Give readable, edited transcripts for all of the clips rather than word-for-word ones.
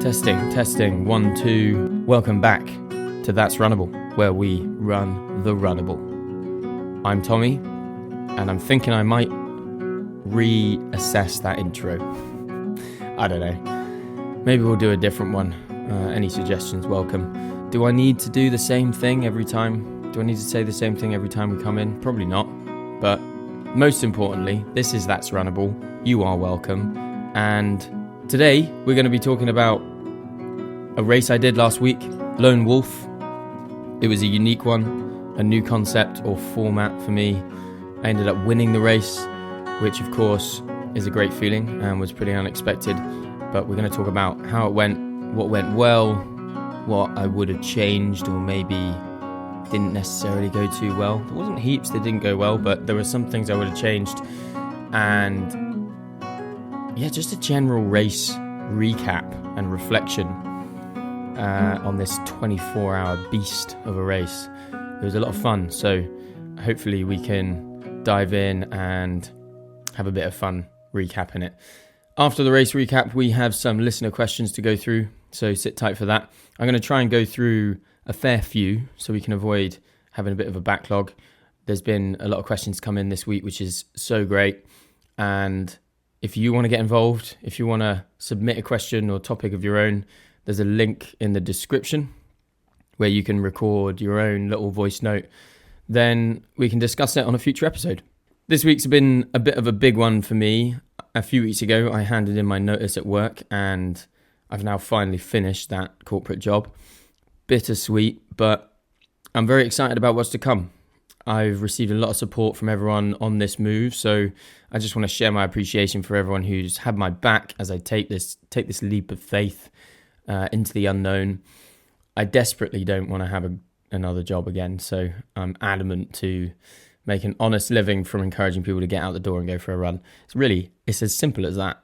Testing, 1, 2. Welcome back to That's Runnable, where we run the runnable. I'm Tommy, and I'm thinking I might reassess that intro. I don't know. Maybe we'll do a different one. Any suggestions, welcome. Do I need to do the same thing every time? Do I need to say the same thing every time we come in? Probably not. But most importantly, this is That's Runnable. You are welcome. And today, we're going to be talking about a race I did last week, Lone Wolf. It was a unique one, a new concept or format for me. I ended up winning the race, which of course is a great feeling and was pretty unexpected. But we're going to talk about how it went, what went well, what I would have changed or maybe didn't necessarily go too well. There wasn't heaps that didn't go well, but there were some things I would have changed. And yeah, just a general race recap and reflection on this 24-hour beast of a race. It was a lot of fun, so hopefully we can dive in and have a bit of fun recapping it. After the race recap, we have some listener questions to go through, so sit tight for that. I'm going to try and go through a fair few so we can avoid having a bit of a backlog. There's been a lot of questions come in this week, which is so great. And if you want to get involved, if you want to submit a question or topic of your own, there's a link in the description where you can record your own little voice note. Then we can discuss it on a future episode. This week's been a bit of a big one for me. A few weeks ago, I handed in my notice at work and I've now finally finished that corporate job. Bittersweet, but I'm very excited about what's to come. I've received a lot of support from everyone on this move, so I just want to share my appreciation for everyone who's had my back as I take this leap of faith into the unknown. I desperately don't want to have another job again, so I'm adamant to make an honest living from encouraging people to get out the door and go for a run. It's as simple as that.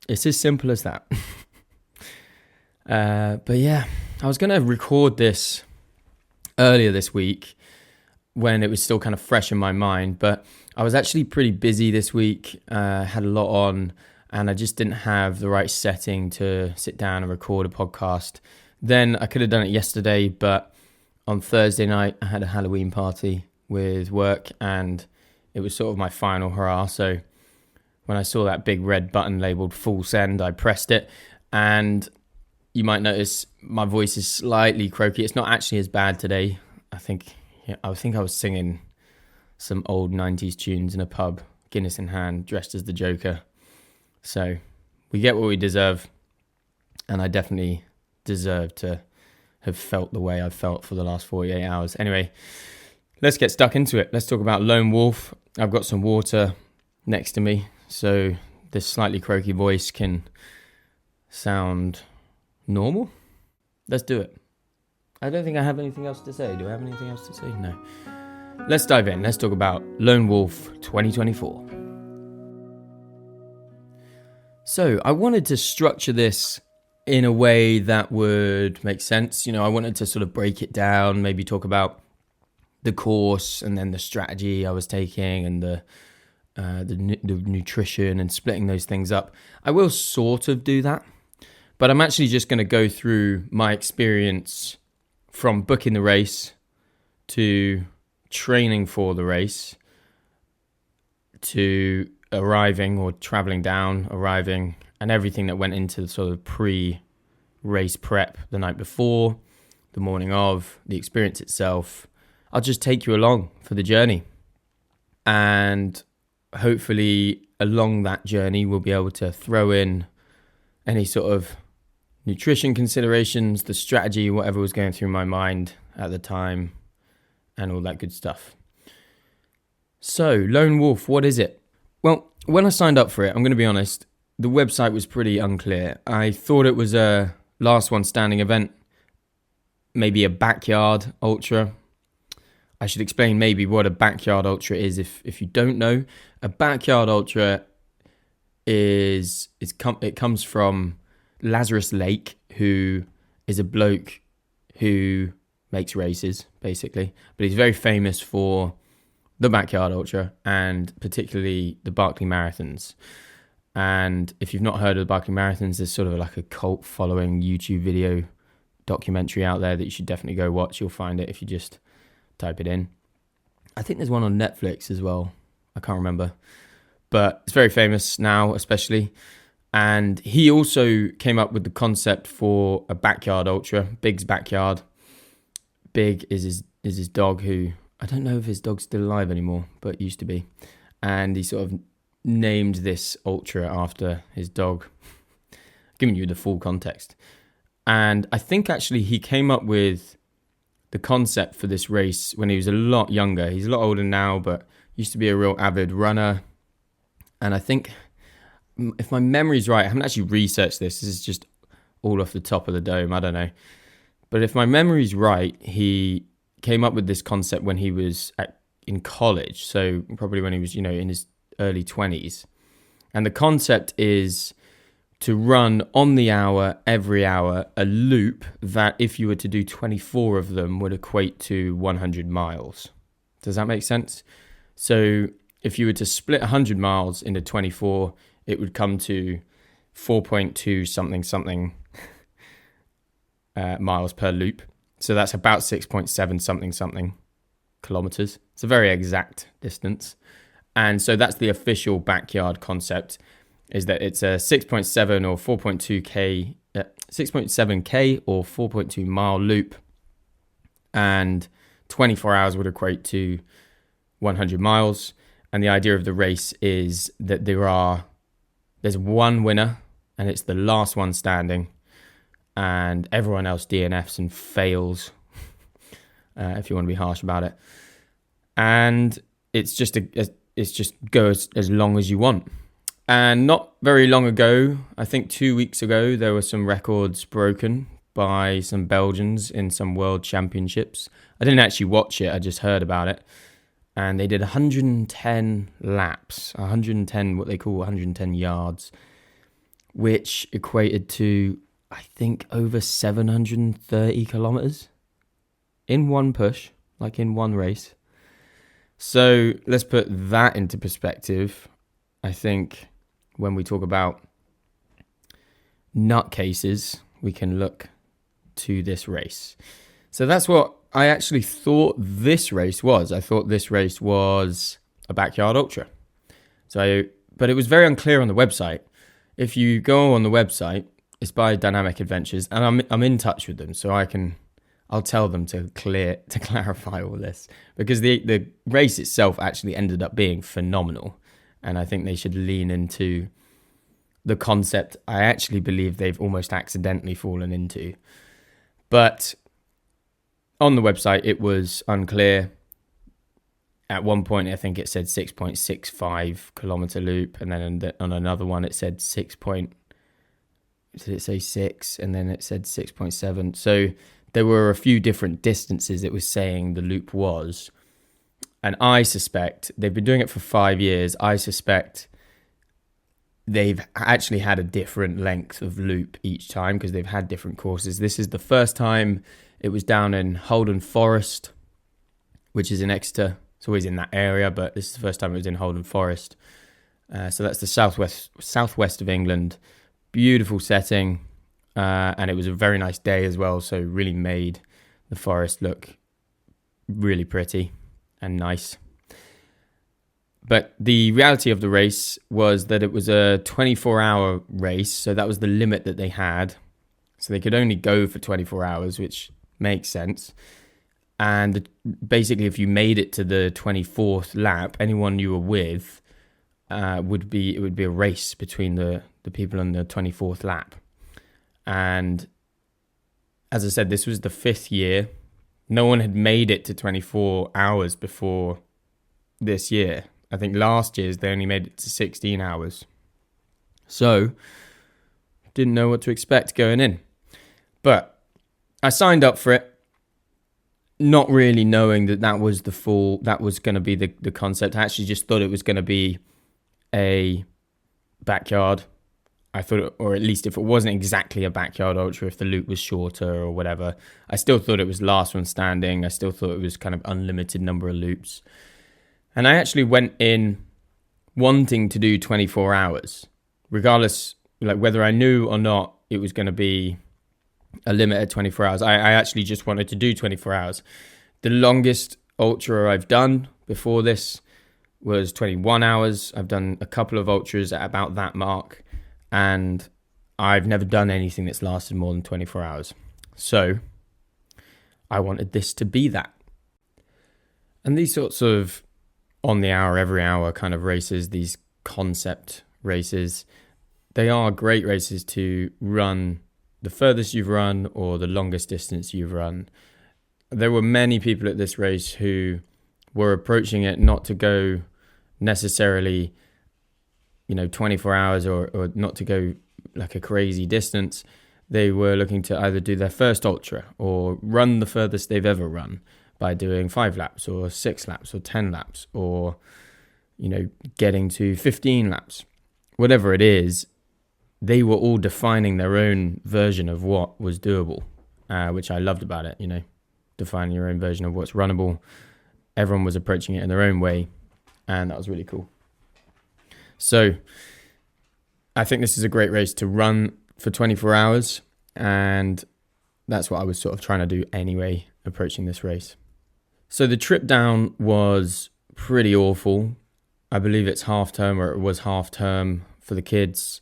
It's as simple as that. But yeah, I was going to record this earlier this week when it was still kind of fresh in my mind, but I was actually pretty busy this week, had a lot on, and I just didn't have the right setting to sit down and record a podcast. Then I could have done it yesterday, but on Thursday night I had a Halloween party with work and it was sort of my final hurrah. So when I saw that big red button labeled full send, I pressed it, and you might notice my voice is slightly croaky. It's not actually as bad today. I think I was singing some old 90s tunes in a pub, Guinness in hand, dressed as the Joker. So we get what we deserve, and I definitely deserve to have felt the way I've felt for the last 48 hours. Anyway, let's get stuck into it. Let's talk about Lone Wolf. I've got some water next to me, so this slightly croaky voice can sound normal. Let's do it. I don't think I have anything else to say. Do I have anything else to say? No. Let's dive in. Let's talk about Lone Wolf 2024. So I wanted to structure this in a way that would make sense. I wanted to sort of break it down, maybe talk about the course and then the strategy I was taking and the nutrition and splitting those things up. I will sort of do that, but I'm actually just going to go through my experience from booking the race to training for the race to arriving or traveling down, arriving, and everything that went into the sort of pre-race prep the night before, the morning of, the experience itself. I'll just take you along for the journey. And hopefully along that journey, we'll be able to throw in any sort of nutrition considerations, the strategy, whatever was going through my mind at the time, and all that good stuff. So, Lone Wolf, what is it? Well, when I signed up for it, I'm going to be honest, the website was pretty unclear. I thought it was a last one standing event, maybe a backyard ultra. I should explain maybe what a backyard ultra is if you don't know. A backyard ultra it comes from Lazarus Lake, who is a bloke who makes races, basically. But he's very famous for the Backyard Ultra and particularly the Barkley Marathons. And if you've not heard of the Barkley Marathons, there's sort of like a cult following YouTube video documentary out there that you should definitely go watch. You'll find it if you just type it in. I think there's one on Netflix as well. I can't remember. But it's very famous now, especially. And he also came up with the concept for a backyard ultra, Big's Backyard. Big is his dog, who, I don't know if his dog's still alive anymore, but used to be. And he sort of named this ultra after his dog, giving you the full context. And I think actually he came up with the concept for this race when he was a lot younger. He's a lot older now, but used to be a real avid runner. And I think, if my memory's right, I haven't actually researched this. This is just all off the top of the dome. I don't know. But if my memory's right, he came up with this concept when he was in college. So probably when he was, in his early 20s. And the concept is to run on the hour, every hour, a loop that if you were to do 24 of them would equate to 100 miles. Does that make sense? So if you were to split 100 miles into 24, it would come to 4.2 something miles per loop. So that's about 6.7 something kilometers. It's a very exact distance. And so that's the official backyard concept, is that it's a 6.7 or 4.2k, 6.7k or 4.2 mile loop, and 24 hours would equate to 100 miles. And the idea of the race is that there's one winner, and it's the last one standing, and everyone else DNFs and fails, if you want to be harsh about it. And it's just go as long as you want. And not very long ago, I think 2 weeks ago, there were some records broken by some Belgians in some world championships. I didn't actually watch it, I just heard about it. And they did 110 laps, 110, what they call 110 yards, which equated to, I think, over 730 kilometers in one push, like in one race. So let's put that into perspective. I think when we talk about nutcases, we can look to this race. So that's what I actually thought this race was. I thought this race was a backyard ultra. But it was very unclear on the website. If you go on the website, it's by Dynamic Adventures, and I'm in touch with them, so I'll tell them to clarify all this, because the race itself actually ended up being phenomenal, and I think they should lean into the concept I actually believe they've almost accidentally fallen into. But on the website, it was unclear. At one point, I think it said 6.65 kilometer loop, and then on another one, it said 6. Did it say 6? And then it said 6.7. So there were a few different distances it was saying the loop was. And I suspect, they've been doing it for 5 years, I suspect they've actually had a different length of loop each time, because they've had different courses. This is the first time it was down in Haldon Forest, which is in Exeter. It's always in that area, but this is the first time it was in Haldon Forest. So that's the southwest of England. Beautiful setting, and it was a very nice day as well, so really made the forest look really pretty and nice. But the reality of the race was that it was a 24-hour race, so that was the limit that they had. So they could only go for 24 hours, which makes sense. And basically, if you made it to the 24th lap, anyone you were with it would be a race between the people on the 24th lap. And as I said, this was the 5th year. No one had made it to 24 hours before this year. I think last year's they only made it to 16 hours. So, didn't know what to expect going in. But I signed up for it, not really knowing that was going to be the concept. I actually just thought it was going to be a backyard. I thought, or at least if it wasn't exactly a backyard ultra, if the loop was shorter or whatever, I still thought it was last one standing. I still thought it was kind of unlimited number of loops. And I actually went in wanting to do 24 hours, regardless, like whether I knew or not it was going to be a limit at 24 hours. I actually just wanted to do 24 hours. The longest ultra I've done before this was 21 hours. I've done a couple of ultras at about that mark, and I've never done anything that's lasted more than 24 hours. So I wanted this to be that. And these sorts of on the hour, every hour kind of races, these concept races, they are great races to run the furthest you've run or the longest distance you've run. There were many people at this race who were approaching it not to go necessarily, 24 hours or not to go like a crazy distance. They were looking to either do their first ultra or run the furthest they've ever run by doing 5 laps or 6 laps or 10 laps or, getting to 15 laps. Whatever it is, they were all defining their own version of what was doable, which I loved about it, defining your own version of what's runnable. Everyone was approaching it in their own way, and that was really cool. So I think this is a great race to run for 24 hours, and that's what I was sort of trying to do anyway, approaching this race. So the trip down was pretty awful. I believe it's half term, or it was half term for the kids,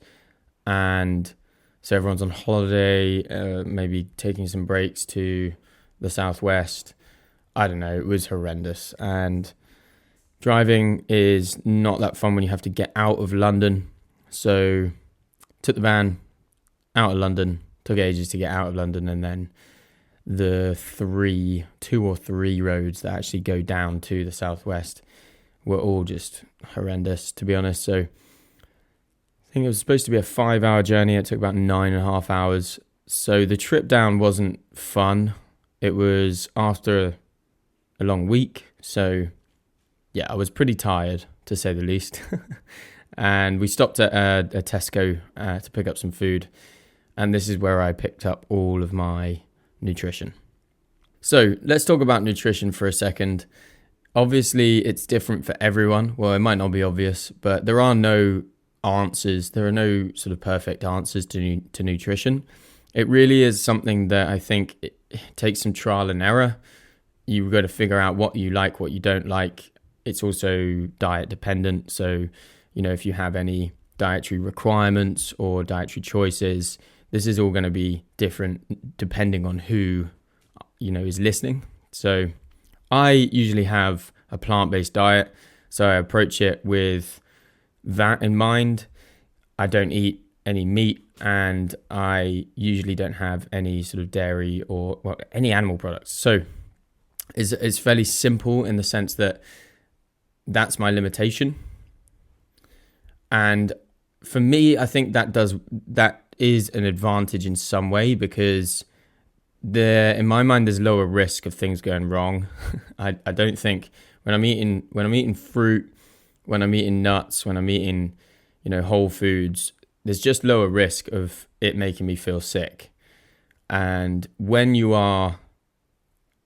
and so everyone's on holiday, maybe taking some breaks to the southwest. I don't know, it was horrendous, and driving is not that fun when you have to get out of London. So took the van out of London, took ages to get out of London, and then the 2 or 3 roads that actually go down to the southwest were all just horrendous, to be honest. So I think it was supposed to be a 5-hour journey. It took about 9.5 hours. So the trip down wasn't fun. It was after a long week. So yeah, I was pretty tired, to say the least. And we stopped at a Tesco to pick up some food. And this is where I picked up all of my nutrition. So let's talk about nutrition for a second. Obviously, it's different for everyone. Well, it might not be obvious, but there are no answers. There are no sort of perfect answers to nutrition. It really is something that I think it takes some trial and error. You've got to figure out what you like, what you don't like. It's also diet dependent. So, if you have any dietary requirements or dietary choices, this is all going to be different depending on who, is listening. So I usually have a plant-based diet. So I approach it with that in mind. I don't eat any meat, and I usually don't have any sort of dairy or any animal products. So it's fairly simple in the sense that that's my limitation. And for me, I think that is an advantage in some way, because in my mind there's lower risk of things going wrong. I don't think when I'm eating fruit, when I'm eating nuts, when I'm eating whole foods, there's just lower risk of it making me feel sick. And when you are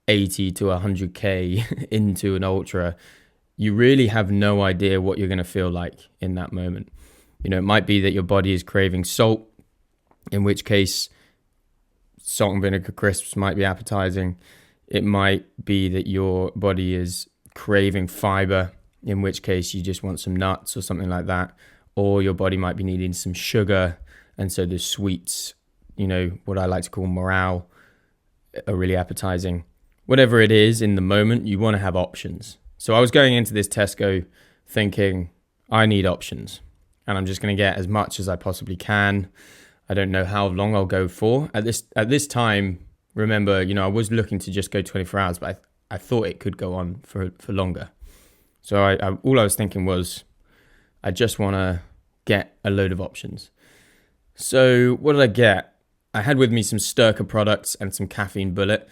80 to 100k into an ultra, you really have no idea what you're going to feel like in that moment. It might be that your body is craving salt, in which case salt and vinegar crisps might be appetizing. It might be that your body is craving fiber, in which case you just want some nuts or something like that. Or your body might be needing some sugar, and so the sweets, what I like to call morale, are really appetizing. Whatever it is in the moment, you want to have options. So I was going into this Tesco thinking, I need options, and I'm just going to get as much as I possibly can. I don't know how long I'll go for. At this time, remember, I was looking to just go 24 hours, but I thought it could go on for longer. So all I was thinking was, I just want to get a load of options. So what did I get? I had with me some Sturka products and some Caffeine Bullet.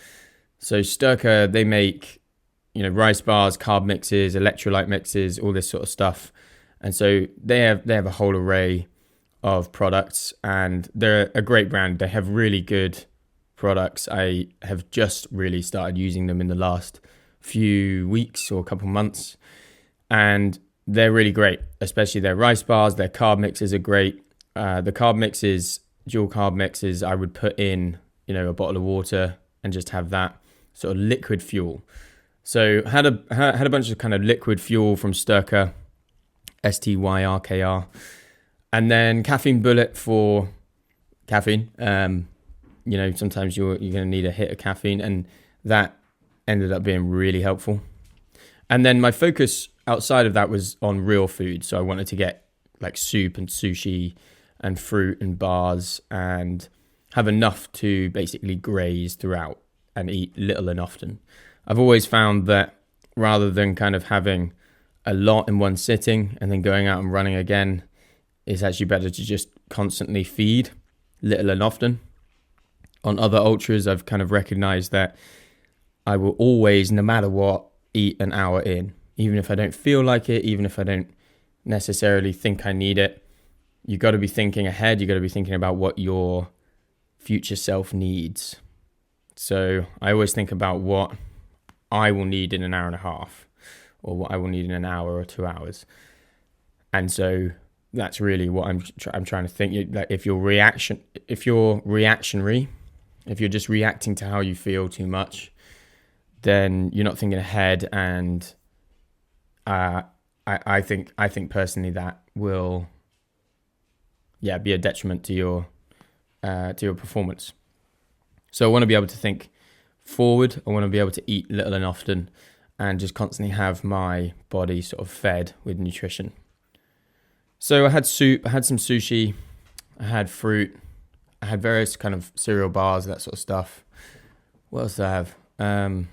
So Sturka, they make, rice bars, carb mixes, electrolyte mixes, all this sort of stuff. And so they have a whole array of products, and they're a great brand. They have really good products. I have just really started using them in the last few weeks or a couple months, and they're really great, especially their rice bars. Their carb mixes are great. The carb mixes, dual carb mixes, I would put in, a bottle of water and just have that sort of liquid fuel. So had a bunch of kind of liquid fuel from Styrker, STYRKR, and then caffeine bullet for caffeine. Sometimes you're going to need a hit of caffeine, and that ended up being really helpful. And then my focus outside of that was on real food. So I wanted to get like soup and sushi and fruit and bars and have enough to basically graze throughout and eat little and often. I've always found that rather than kind of having a lot in one sitting and then going out and running again, it's actually better to just constantly feed little and often. On other ultras, I've kind of recognized that I will always, no matter what, eat an hour in, even if I don't feel like it, even if I don't necessarily think I need it. You got to be thinking ahead. You got to be thinking about what your future self needs. So I always think about what I will need in an hour and a half, or what I will need in an hour or 2 hours. And so that's really what I'm trying to think. Like if you're reactionary, if you're just reacting to how you feel too much, then you're not thinking ahead. And I think personally that will be a detriment to your performance. So I want to be able to think forward. I want to be able to eat little and often and just constantly have my body sort of fed with nutrition. So I had soup, I had some sushi, I had fruit, I had various kind of cereal bars, that sort of stuff. What else did I have? All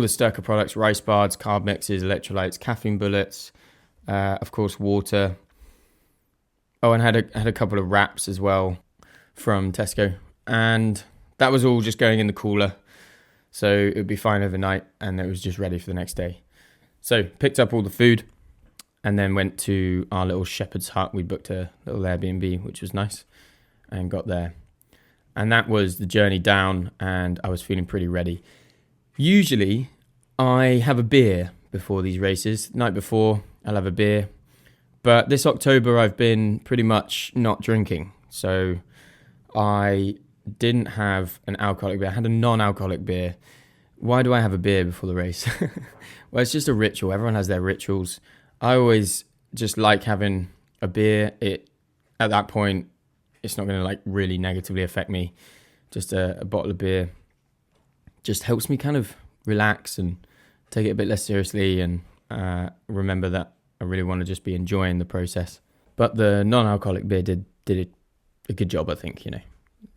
the Styrker products, rice bars, carb mixes, electrolytes, caffeine bullets, of course, water. Oh, and had a couple of wraps as well from Tesco. And that was all just going in the cooler. So it would be fine overnight, and it was just ready for the next day. So picked up all the food and then went to our little shepherd's hut. We booked a little Airbnb, which was nice, and got there. And that was the journey down, and I was feeling pretty ready. Usually I have a beer before these races. Night before, I'll have a beer. But this October, I've been pretty much not drinking. So I didn't have an alcoholic beer. I had a non-alcoholic beer. Why do I have a beer before the race? Well, it's just a ritual. Everyone has their rituals. I always just like having a beer. At that point, it's not going to like really negatively affect me. Just a bottle of beer just helps me kind of relax and take it a bit less seriously, and remember that I really want to just be enjoying the process. But the non-alcoholic beer did a good job, I think, a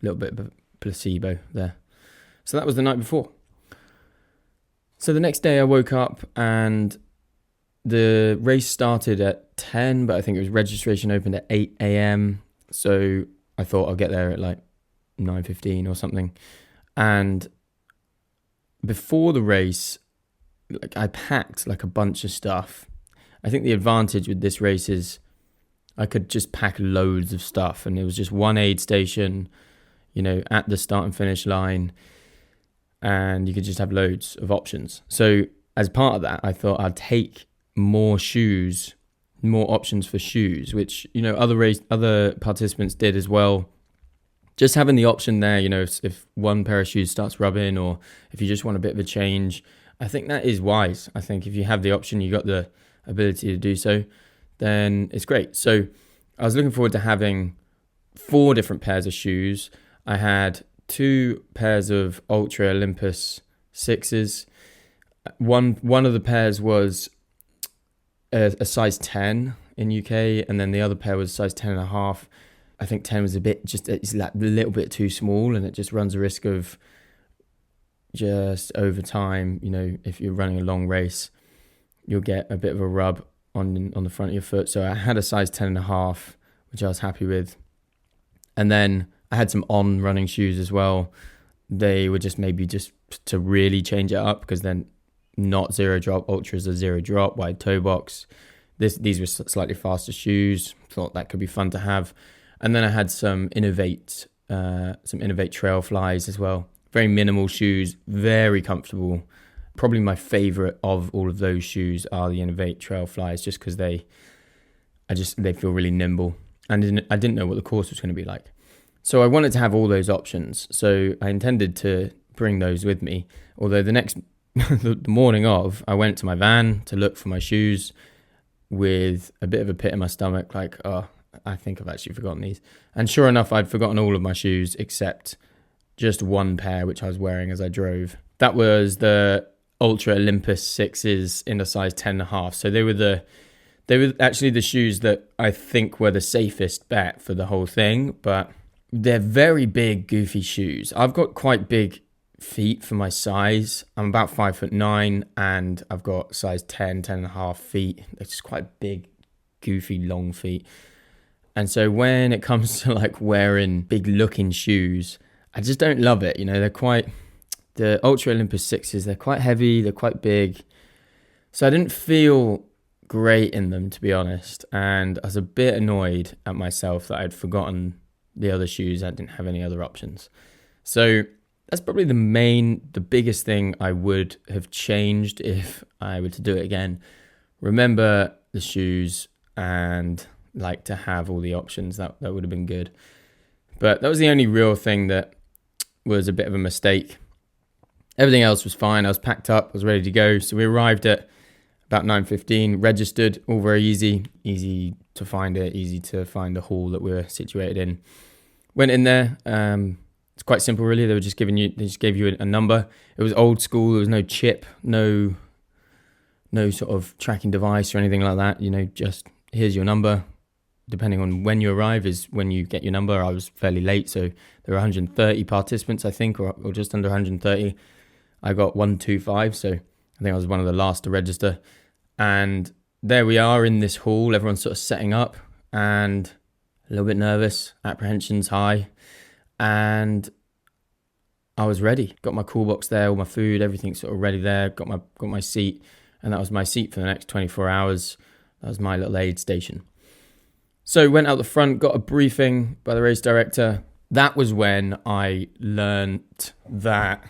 little bit of a placebo there. So that was the night before. So the next day I woke up and the race started at 10, but I think it was registration opened at 8 a.m. So I thought I'll get there at like 9:15 or something. And before the race, I packed like a bunch of stuff. I think the advantage with this race is I could just pack loads of stuff, and it was just one aid station, at the start and finish line, and you could just have loads of options. So as part of that, I thought I'd take more shoes, more options for shoes, which, other participants did as well. Just having the option there, if one pair of shoes starts rubbing, or if you just want a bit of a change, I think that is wise. I think if you have the option, you got the ability to do so, then it's great. So I was looking forward to having 4 different pairs of shoes. I had 2 pairs of Ultra Olympus 6s. One of the pairs was a size 10 in UK, and then the other pair was size 10.5. I think 10 was it's like a little bit too small, and it just runs a risk of just over time, if you're running a long race, you'll get a bit of a rub on the front of your foot. So I had a size 10.5, which I was happy with. And then I had some on running shoes as well. They were just maybe just to really change it up, because then not zero drop. Ultras are zero drop, wide toe box. These were slightly faster shoes. Thought that could be fun to have. And then I had some Innovate Trail Flies as well. Very minimal shoes, very comfortable. Probably my favorite of all of those shoes are the Innovate Trail Flies, just because they feel really nimble. and I didn't know what the course was going to be like. So I wanted to have all those options. So I intended to bring those with me. Although the morning of, I went to my van to look for my shoes with a bit of a pit in my stomach, like, oh, I think I've actually forgotten these. And sure enough, I'd forgotten all of my shoes except just one pair, which I was wearing as I drove. That was the Ultra Olympus 6s in a size 10.5. So they were actually the shoes that I think were the safest bet for the whole thing, but they're very big, goofy shoes. I've got quite big feet for my size. I'm about 5'9", and I've got size 10.5 feet. It's just quite big, goofy, long feet. And so when it comes to like wearing big looking shoes, I just don't love it. You know, the Ultra Olympus 6s, they're quite heavy, they're quite big. So I didn't feel great in them, to be honest. And I was a bit annoyed at myself that I'd forgotten the other shoes. I didn't have any other options. So that's probably the biggest thing I would have changed if I were to do it again. Remember the shoes and like to have all the options. That would have been good. But that was the only real thing that was a bit of a mistake. Everything else was fine. I was packed up, I was ready to go. So we arrived at about 9:15, registered, all very easy to find it, easy to find the hall that we were situated in. Went in there. It's quite simple, really. They just gave you a number. It was old school. There was no chip, no sort of tracking device or anything like that. You know, just here's your number. Depending on when you arrive is when you get your number. I was fairly late, so there were 130 participants, I think, or just under 130. I got 125, so I think I was one of the last to register. And there we are in this hall. Everyone's sort of setting up and a little bit nervous, apprehensions high. And I was ready. Got my cool box there, all my food, everything sort of ready there. Got my seat, and that was my seat for the next 24 hours. That was my little aid station. So went out the front, got a briefing by the race director. That was when I learned that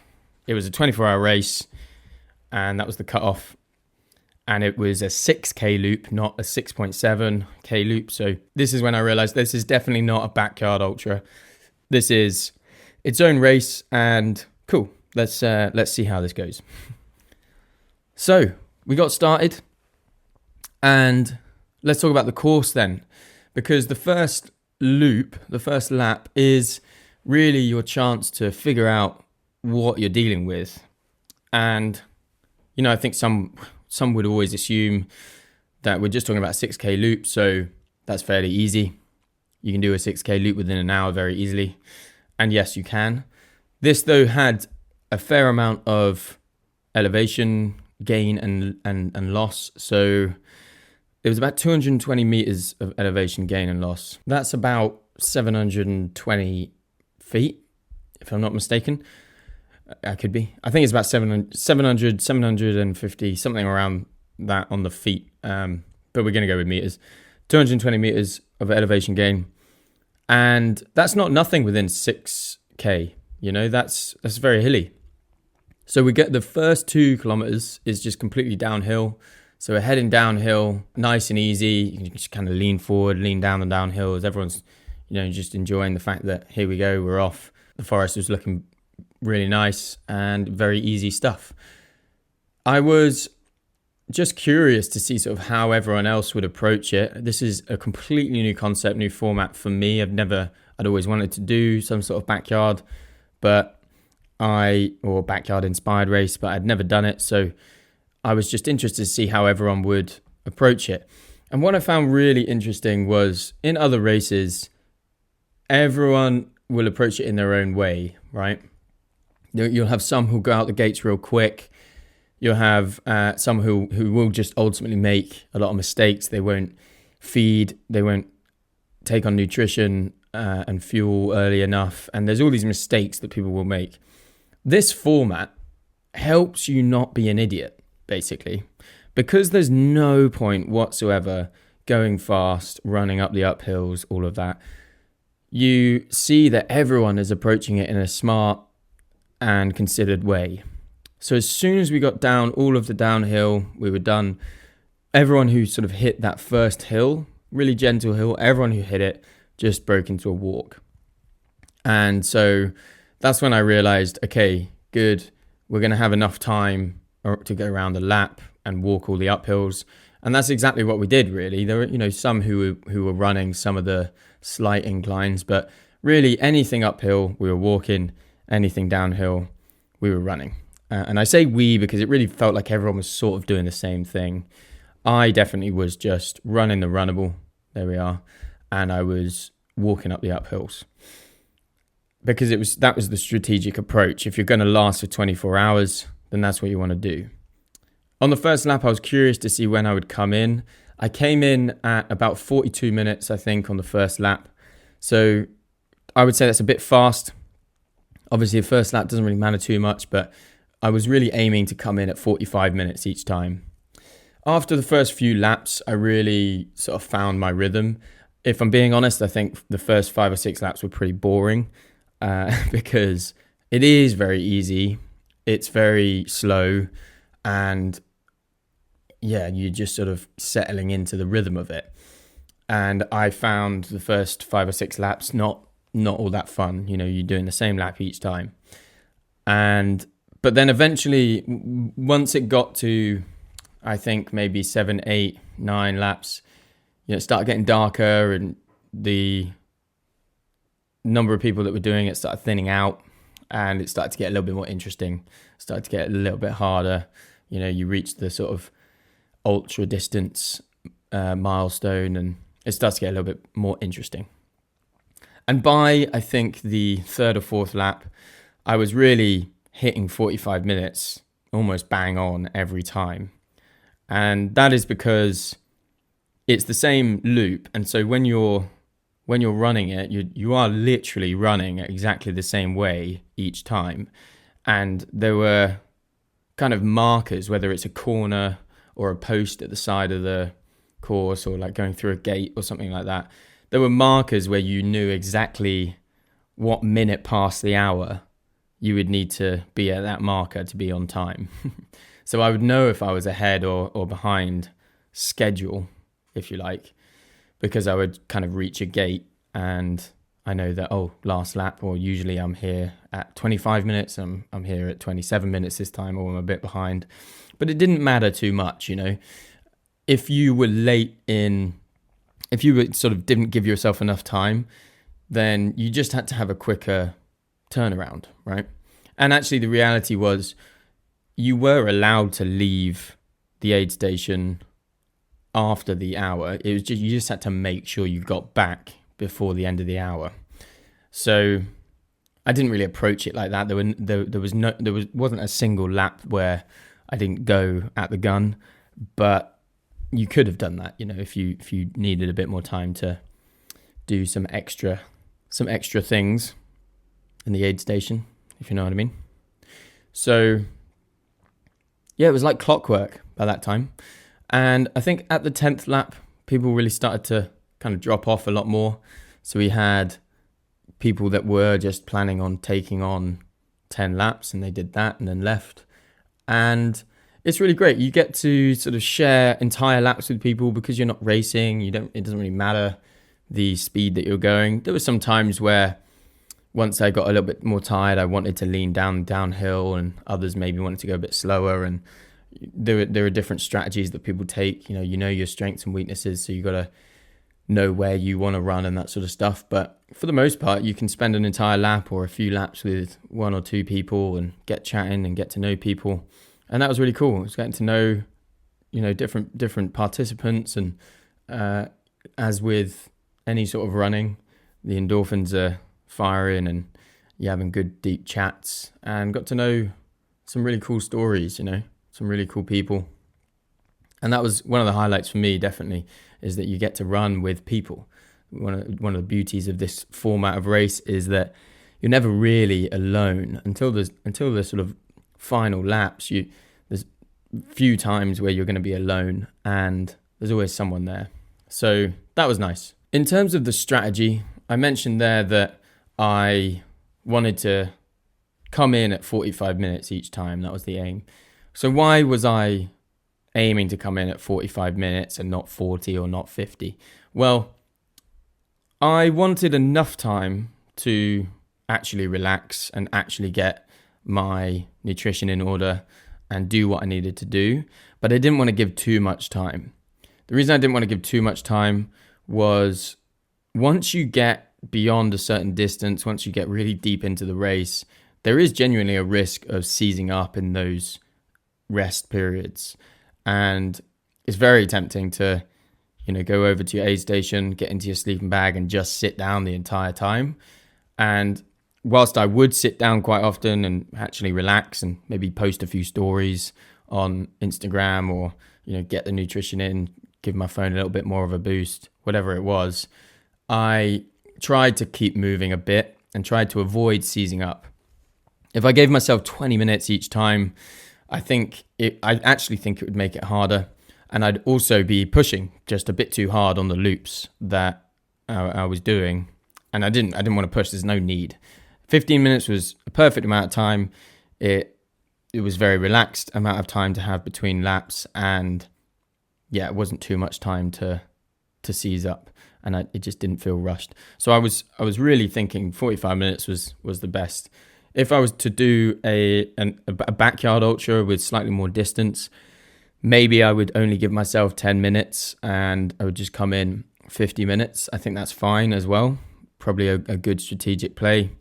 it was a 24-hour race, and that was the cutoff. And it was a 6K loop, not a 6.7K loop. So this is when I realized this is definitely not a backyard ultra. This is its own race, and cool. Let's see how this goes. So we got started, and let's talk about the course then, because the first lap is really your chance to figure out what you're dealing with. And you know, I think some would always assume that we're just talking about 6K loop, so that's fairly easy. You can do a 6K loop within an hour very easily. And yes, you can. This, though, had a fair amount of elevation gain and loss. So it was about 220 meters of elevation gain and loss. That's about 720 feet, if I'm not mistaken. I could be. I think it's about 750, something around that on the feet. But we're going to go with meters. 220 meters of elevation gain. And that's not nothing within 6K. You know, that's very hilly. So we get the first 2 kilometers is just completely downhill. So we're heading downhill, nice and easy. You can just kind of lean forward, lean down the downhill as everyone's, you know, just enjoying the fact that here we go, we're off. The forest was looking really nice and very easy stuff. I was just curious to see sort of how everyone else would approach it. This is a completely new concept, new format for me. I'd always wanted to do some sort of backyard, or backyard inspired race, but I'd never done it. So I was just interested to see how everyone would approach it. And what I found really interesting was in other races, everyone will approach it in their own way, right? You'll have some who go out the gates real quick. You'll have some who will just ultimately make a lot of mistakes. They won't feed, they won't take on nutrition and fuel early enough. And there's all these mistakes that people will make. This format helps you not be an idiot, basically, because there's no point whatsoever going fast, running up the uphills, all of that. You see that everyone is approaching it in a smart and considered way. So as soon as we got down all of the downhill, we were done. Everyone who sort of hit that first hill really gentle hill. Everyone who hit it just broke into a walk. And so that's when I realized, okay, good. We're going to have enough time to go around the lap and walk all the uphills. And that's exactly what we did, really. There were, some who were running some of the slight inclines, but really anything uphill, we were walking. Anything downhill, we were running. And I say we because it really felt like everyone was sort of doing the same thing. I definitely was just running the runnable. There we are. And I was walking up the uphills. Because that was the strategic approach. If you're going to last for 24 hours, then that's what you want to do. On the first lap, I was curious to see when I would come in. I came in at about 42 minutes, I think, on the first lap. So I would say that's a bit fast. Obviously, the first lap doesn't really matter too much, but I was really aiming to come in at 45 minutes each time. After the first few laps, I really sort of found my rhythm. If I'm being honest, I think the first 5 or 6 laps were pretty boring because it is very easy. It's very slow. And yeah, you're just sort of settling into the rhythm of it. And I found the first 5 or 6 laps not all that fun. You're doing the same lap each time. But then eventually, once it got to, I think maybe 7, 8, 9 laps, it started getting darker and the number of people that were doing it started thinning out and it started to get a little bit more interesting, started to get a little bit harder. You reach the sort of ultra distance milestone and it starts to get a little bit more interesting. And by, I think, the 3rd or 4th lap, I was really hitting 45 minutes almost bang on every time. And that is because it's the same loop. And so when you're running it, you are literally running exactly the same way each time. And there were kind of markers, whether it's a corner or a post at the side of the course or like going through a gate or something like that. There were markers where you knew exactly what minute past the hour you would need to be at that marker to be on time. So I would know if I was ahead or behind schedule, if you like, because I would kind of reach a gate and I know that, last lap, or usually I'm here at 25 minutes, I'm here at 27 minutes this time, or I'm a bit behind. But it didn't matter too much, If you were late if you sort of didn't give yourself enough time, then you just had to have a quicker turnaround, right? And actually the reality was you were allowed to leave the aid station after the hour. It was just, you just had to make sure you got back before the end of the hour. So I didn't really approach it like that. There wasn't a single lap where I didn't go at the gun, but you could have done that, if you needed a bit more time to do some extra things in the aid station, if you know what I mean. So yeah, it was like clockwork by that time. And I think at the 10th lap, people really started to kind of drop off a lot more. So we had people that were just planning on taking on 10 laps and they did that and then left. And it's really great. You get to sort of share entire laps with people because you're not racing. It doesn't really matter the speed that you're going. There were some times where once I got a little bit more tired, I wanted to lean downhill, and others maybe wanted to go a bit slower. And there are different strategies that people take. You know your strengths and weaknesses, so you got to know where you want to run and that sort of stuff. But for the most part, you can spend an entire lap or a few laps with 1 or 2 people and get chatting and get to know people. And that was really cool. It was getting to know, different participants. And as with any sort of running, the endorphins are firing and you're having good deep chats, and got to know some really cool stories, some really cool people. And that was one of the highlights for me, definitely, is that you get to run with people. One of the beauties of this format of race is that you're never really alone until the sort of final laps. There's few times where you're going to be alone, and there's always someone there. So that was nice. In terms of the strategy, I mentioned there that I wanted to come in at 45 minutes each time. That was the aim. So why was I aiming to come in at 45 minutes and not 40 or not 50? Well, I wanted enough time to actually relax and actually get my nutrition in order and do what I needed to do, but I didn't want to give too much time. The reason I didn't want to give too much time was once you get beyond a certain distance, once you get really deep into the race, there is genuinely a risk of seizing up in those rest periods. And it's very tempting to, go over to your aid station, get into your sleeping bag and just sit down the entire time. And whilst I would sit down quite often and actually relax and maybe post a few stories on Instagram or, get the nutrition in, give my phone a little bit more of a boost, whatever it was, I tried to keep moving a bit and tried to avoid seizing up. If I gave myself 20 minutes each time, I actually think it would make it harder. And I'd also be pushing just a bit too hard on the loops that I was doing. And I didn't want to push. There's no need. 15 minutes was a perfect amount of time. It was very relaxed amount of time to have between laps. And yeah, it wasn't too much time to seize up. And it just didn't feel rushed. So I was really thinking 45 minutes was the best. If I was to do a backyard ultra with slightly more distance, maybe I would only give myself 10 minutes and I would just come in 50 minutes. I think that's fine as well. Probably a good strategic play.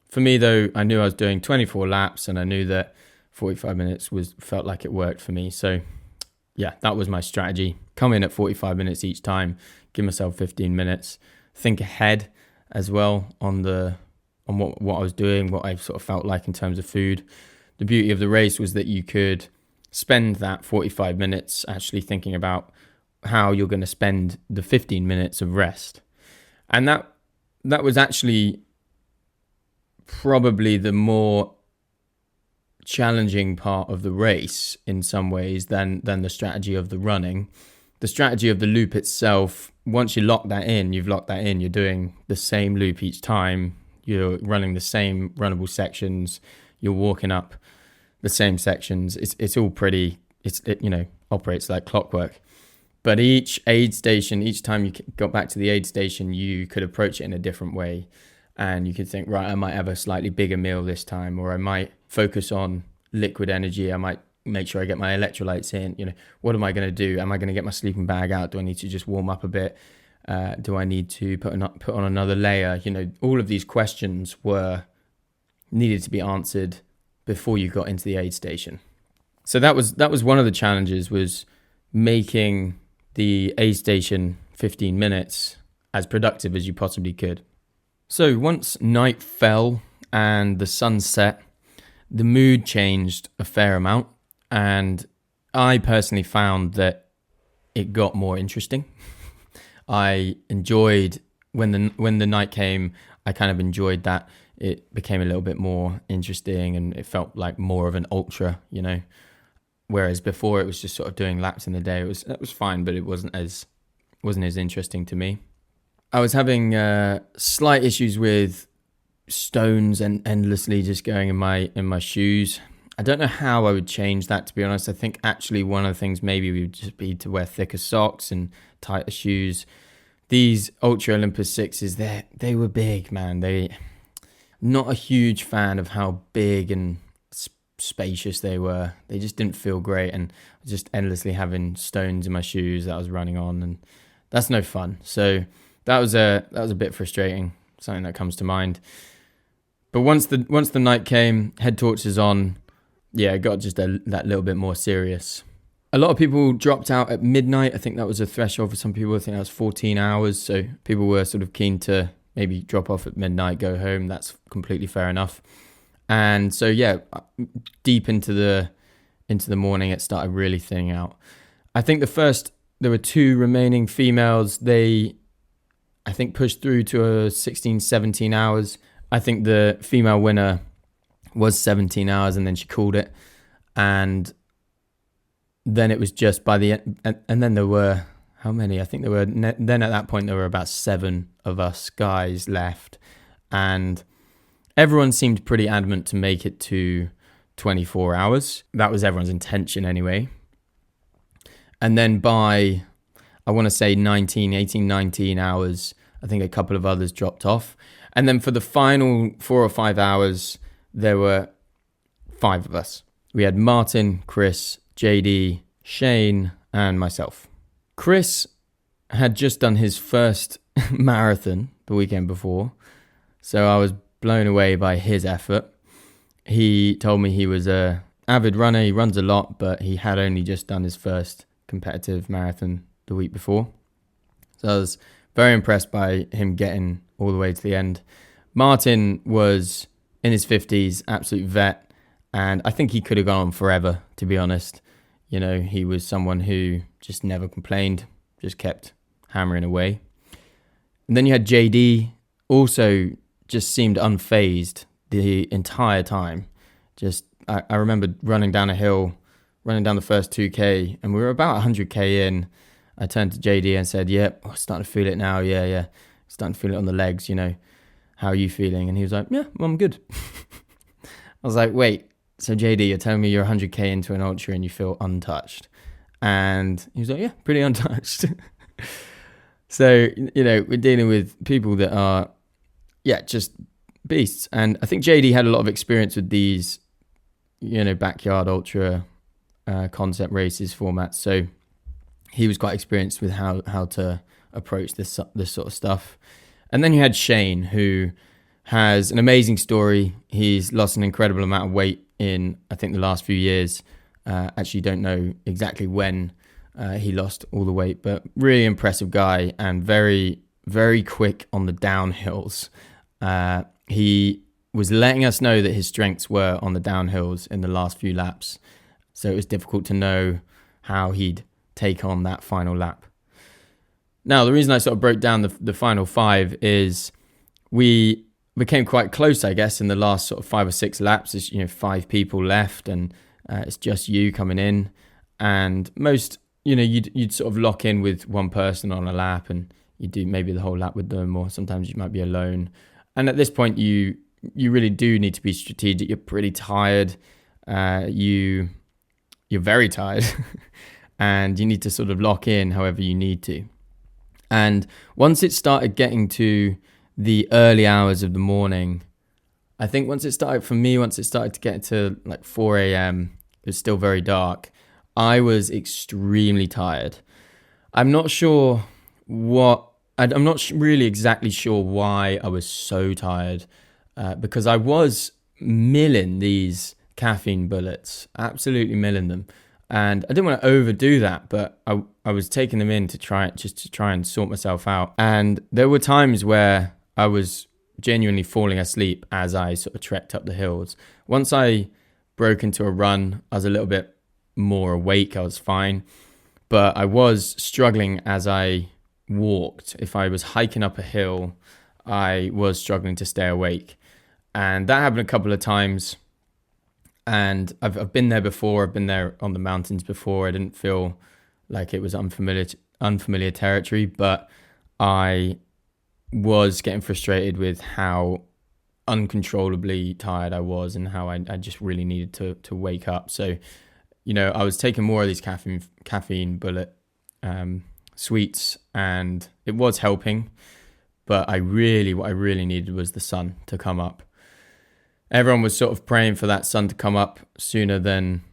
For me though, I knew I was doing 24 laps and I knew that 45 minutes felt like it worked for me. So yeah, that was my strategy. Come in at 45 minutes each time, give myself 15 minutes, think ahead as well on what I was doing, what I sort of felt like in terms of food. The beauty of the race was that you could spend that 45 minutes actually thinking about how you're going to spend the 15 minutes of rest. And that was actually probably the more challenging part of the race in some ways than the strategy of the running. The strategy of the loop itself, once you lock that in, you've locked that in, you're doing the same loop each time, you're running the same runnable sections, you're walking up the same sections. It's all pretty, it operates like clockwork. But each aid station, each time you got back to the aid station, you could approach it in a different way. And you could think, right, I might have a slightly bigger meal this time, or I might focus on liquid energy. I might make sure I get my electrolytes in. What am I going to do? Am I going to get my sleeping bag out? Do I need to just warm up a bit? Do I need to put on another layer? All of these questions needed to be answered before you got into the aid station. So that was one of the challenges, was making the aid station 15 minutes as productive as you possibly could. So once night fell and the sun set, the mood changed a fair amount, and I personally found that it got more interesting. I enjoyed when the night came. I kind of enjoyed that it became a little bit more interesting, and it felt like more of an ultra, Whereas before it was just sort of doing laps in the day. It was fine, but it wasn't as interesting to me. I was having slight issues with stones and endlessly just going in my shoes. I don't know how I would change that, to be honest. I think actually one of the things maybe would just be to wear thicker socks and tighter shoes. These Ultra Olympus 6s, they were big, man. Not a huge fan of how big and spacious they were. They just didn't feel great, and just endlessly having stones in my shoes that I was running on, and that's no fun. So that was a bit frustrating, something that comes to mind. But once the night came, head torches on, yeah, it got just that little bit more serious. A lot of people dropped out at midnight. I think that was a threshold for some people. I think that was 14 hours. So people were sort of keen to maybe drop off at midnight, go home. That's completely fair enough. And so, yeah, deep into the morning, it started really thinning out. I think there were two remaining females. They, I think, pushed through to 16, 17 hours. I think the female winner was 17 hours, and then she called it. And then it was just by the end, and then there were, how many? I think then at that point there were about 7 of us guys left, and everyone seemed pretty adamant to make it to 24 hours. That was everyone's intention anyway. And then by, I want to say 19 hours. I think a couple of others dropped off. And then for the final 4 or 5 hours, there were 5 of us. We had Martin, Chris, JD, Shane, and myself. Chris had just done his first marathon the weekend before, so I was blown away by his effort. He told me he was a avid runner, he runs a lot, but he had only just done his first competitive marathon the week before. So I was very impressed by him getting all the way to the end. Martin was in his 50s, absolute vet, and I think he could have gone on forever, to be honest. You know, he was someone who just never complained, just kept hammering away. And then you had JD, also just seemed unfazed the entire time. I remember running down a hill, running down the first 2K, and we were about 100K in. I turned to JD and said, yep, I'm starting to feel it now, yeah. Starting to feel it on the legs, you know. How are you feeling? And he was like, yeah, well, I'm good. I was like, wait, so JD, you're telling me you're 100K into an ultra and you feel untouched? And he was like, yeah, pretty untouched. So, you know, we're dealing with people that are, just beasts. And I think JD had a lot of experience with these, you know, backyard ultra concept races formats. So he was quite experienced with how to approach this sort of stuff. And then you had Shane, who has an amazing story. He's lost an incredible amount of weight in, I think, the last few years. Actually don't know exactly when he lost all the weight, but really impressive guy and very, very quick on the downhills. He was letting us know that his strengths were on the downhills in the last few laps. So it was difficult to know how he'd take on that final lap. Now, the reason I sort of broke down the final 5 is we became quite close, I guess, in the last sort of 5 or 6 laps. There's, you know, 5 people left and it's just you coming in. And most, you know, you'd sort of lock in with one person on a lap and you do maybe the whole lap with them, or sometimes you might be alone. And at this point, you really do need to be strategic. You're pretty tired. You're very tired. And you need to sort of lock in however you need to. And once it started getting to the early hours of the morning, I think once it started to get to like 4 a.m., it was still very dark. I was extremely tired. I'm not really exactly sure why I was so tired, because I was milling these caffeine bullets, absolutely milling them. And I didn't want to overdo that, but I was taking them in to try and sort myself out. And there were times where I was genuinely falling asleep as I sort of trekked up the hills. Once I broke into a run, I was a little bit more awake. I was fine, but I was struggling as I walked. If I was hiking up a hill, I was struggling to stay awake. And that happened a couple of times. And I've been there before. I've been there on the mountains before. I didn't feel like it was unfamiliar territory, but I was getting frustrated with how uncontrollably tired I was and how I just really needed to wake up. So, you know, I was taking more of these caffeine bullet sweets, and it was helping. But what I really needed was the sun to come up. Everyone was sort of praying for that sun to come up sooner than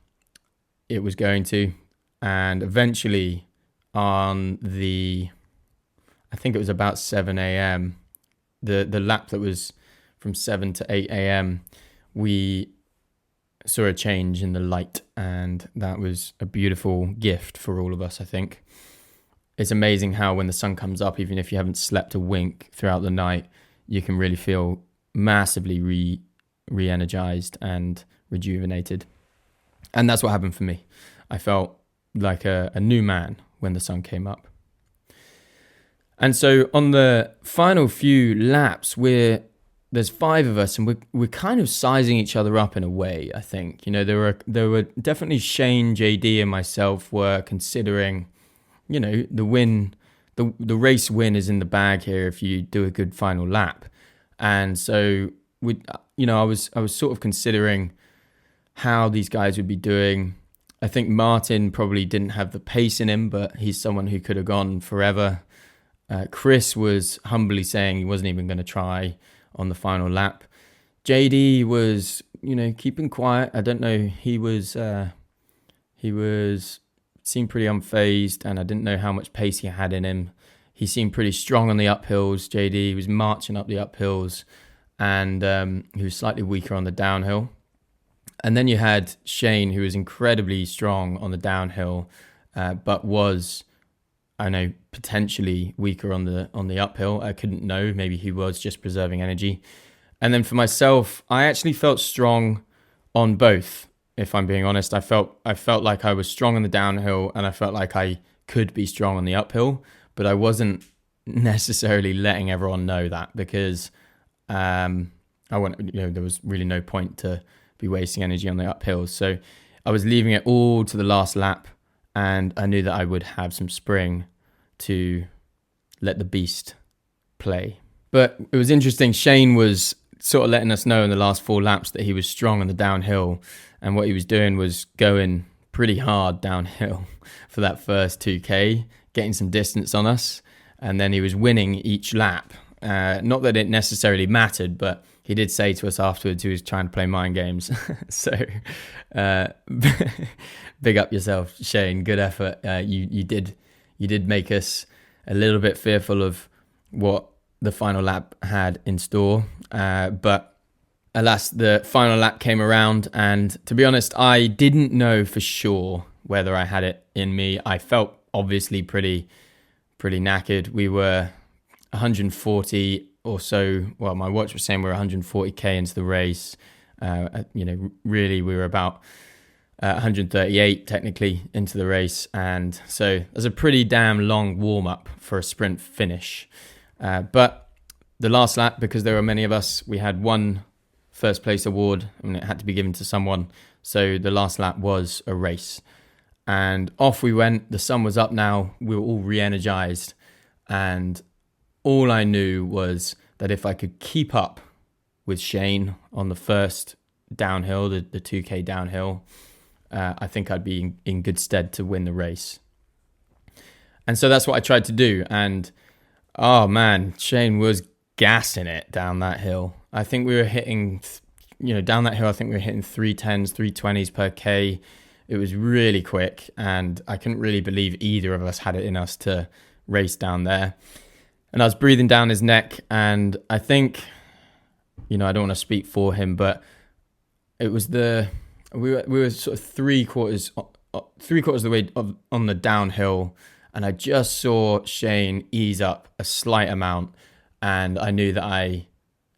it was going to. And eventually I think it was about 7 a.m., the lap that was from 7 to 8 a.m., we saw a change in the light. And that was a beautiful gift for all of us, I think. It's amazing how when the sun comes up, even if you haven't slept a wink throughout the night, you can really feel massively re-energized and rejuvenated. And that's what happened for me. I felt like a new man when the sun came up. And so on the final few laps, there's 5 of us, and we're kind of sizing each other up in a way, I think. You know, there were definitely Shane, JD, and myself were considering, you know, the race win is in the bag here if you do a good final lap. And so I was sort of considering how these guys would be doing. I think Martin probably didn't have the pace in him, but he's someone who could have gone forever. Chris was humbly saying he wasn't even going to try on the final lap. JD was, keeping quiet. I don't know. He seemed pretty unfazed, and I didn't know how much pace he had in him. He seemed pretty strong on the uphills. JD was marching up the uphills, and he was slightly weaker on the downhill. And then you had Shane, who was incredibly strong on the downhill, but was, I know, potentially weaker on the uphill. I couldn't know. Maybe he was just preserving energy. And then for myself, I actually felt strong on both. If I'm being honest, I felt like I was strong on the downhill, and I felt like I could be strong on the uphill, but I wasn't necessarily letting everyone know that, because there was really no point to be wasting energy on the uphills. So I was leaving it all to the last lap, and I knew that I would have some spring to let the beast play. But it was interesting. Shane was sort of letting us know in the last 4 laps that he was strong on the downhill, and what he was doing was going pretty hard downhill for that first 2K, getting some distance on us, and then he was winning each lap. Not that it necessarily mattered, but he did say to us afterwards he was trying to play mind games. So big up yourself, Shane. Good effort. You did make us a little bit fearful of what the final lap had in store. But alas, the final lap came around, and to be honest, I didn't know for sure whether I had it in me. I felt obviously pretty knackered. We were 140 or so. Well, my watch was saying we were 140k into the race. Really we were about 138 technically into the race, and so it was a pretty damn long warm up for a sprint finish. But the last lap, because there were many of us, we had one first place award, and it had to be given to someone. So the last lap was a race, and off we went. The sun was up now. We were all re-energized, and all I knew was that if I could keep up with Shane on the first downhill, the 2K downhill, I think I'd be in good stead to win the race. And so that's what I tried to do. And oh man, Shane was gassing it down that hill. I think we were hitting, down that hill, I think we were hitting 310s, 320s per K. It was really quick, and I couldn't really believe either of us had it in us to race down there. And I was breathing down his neck, and I think, I don't want to speak for him, but it was we were sort of three quarters of the way on the downhill, and I just saw Shane ease up a slight amount, and I knew that I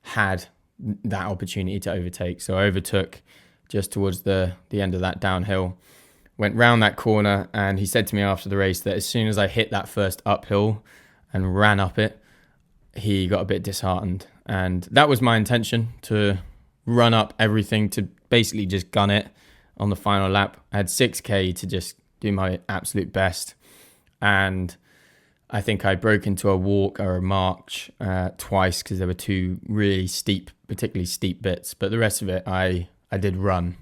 had that opportunity to overtake. So I overtook just towards the end of that downhill, went round that corner, and he said to me after the race that as soon as I hit that first uphill and ran up it, he got a bit disheartened. And that was my intention, to run up everything, to basically just gun it on the final lap. I had 6K to just do my absolute best. And I think I broke into a walk or a march twice, because there were 2 really steep, particularly steep bits. But the rest of it, I did run.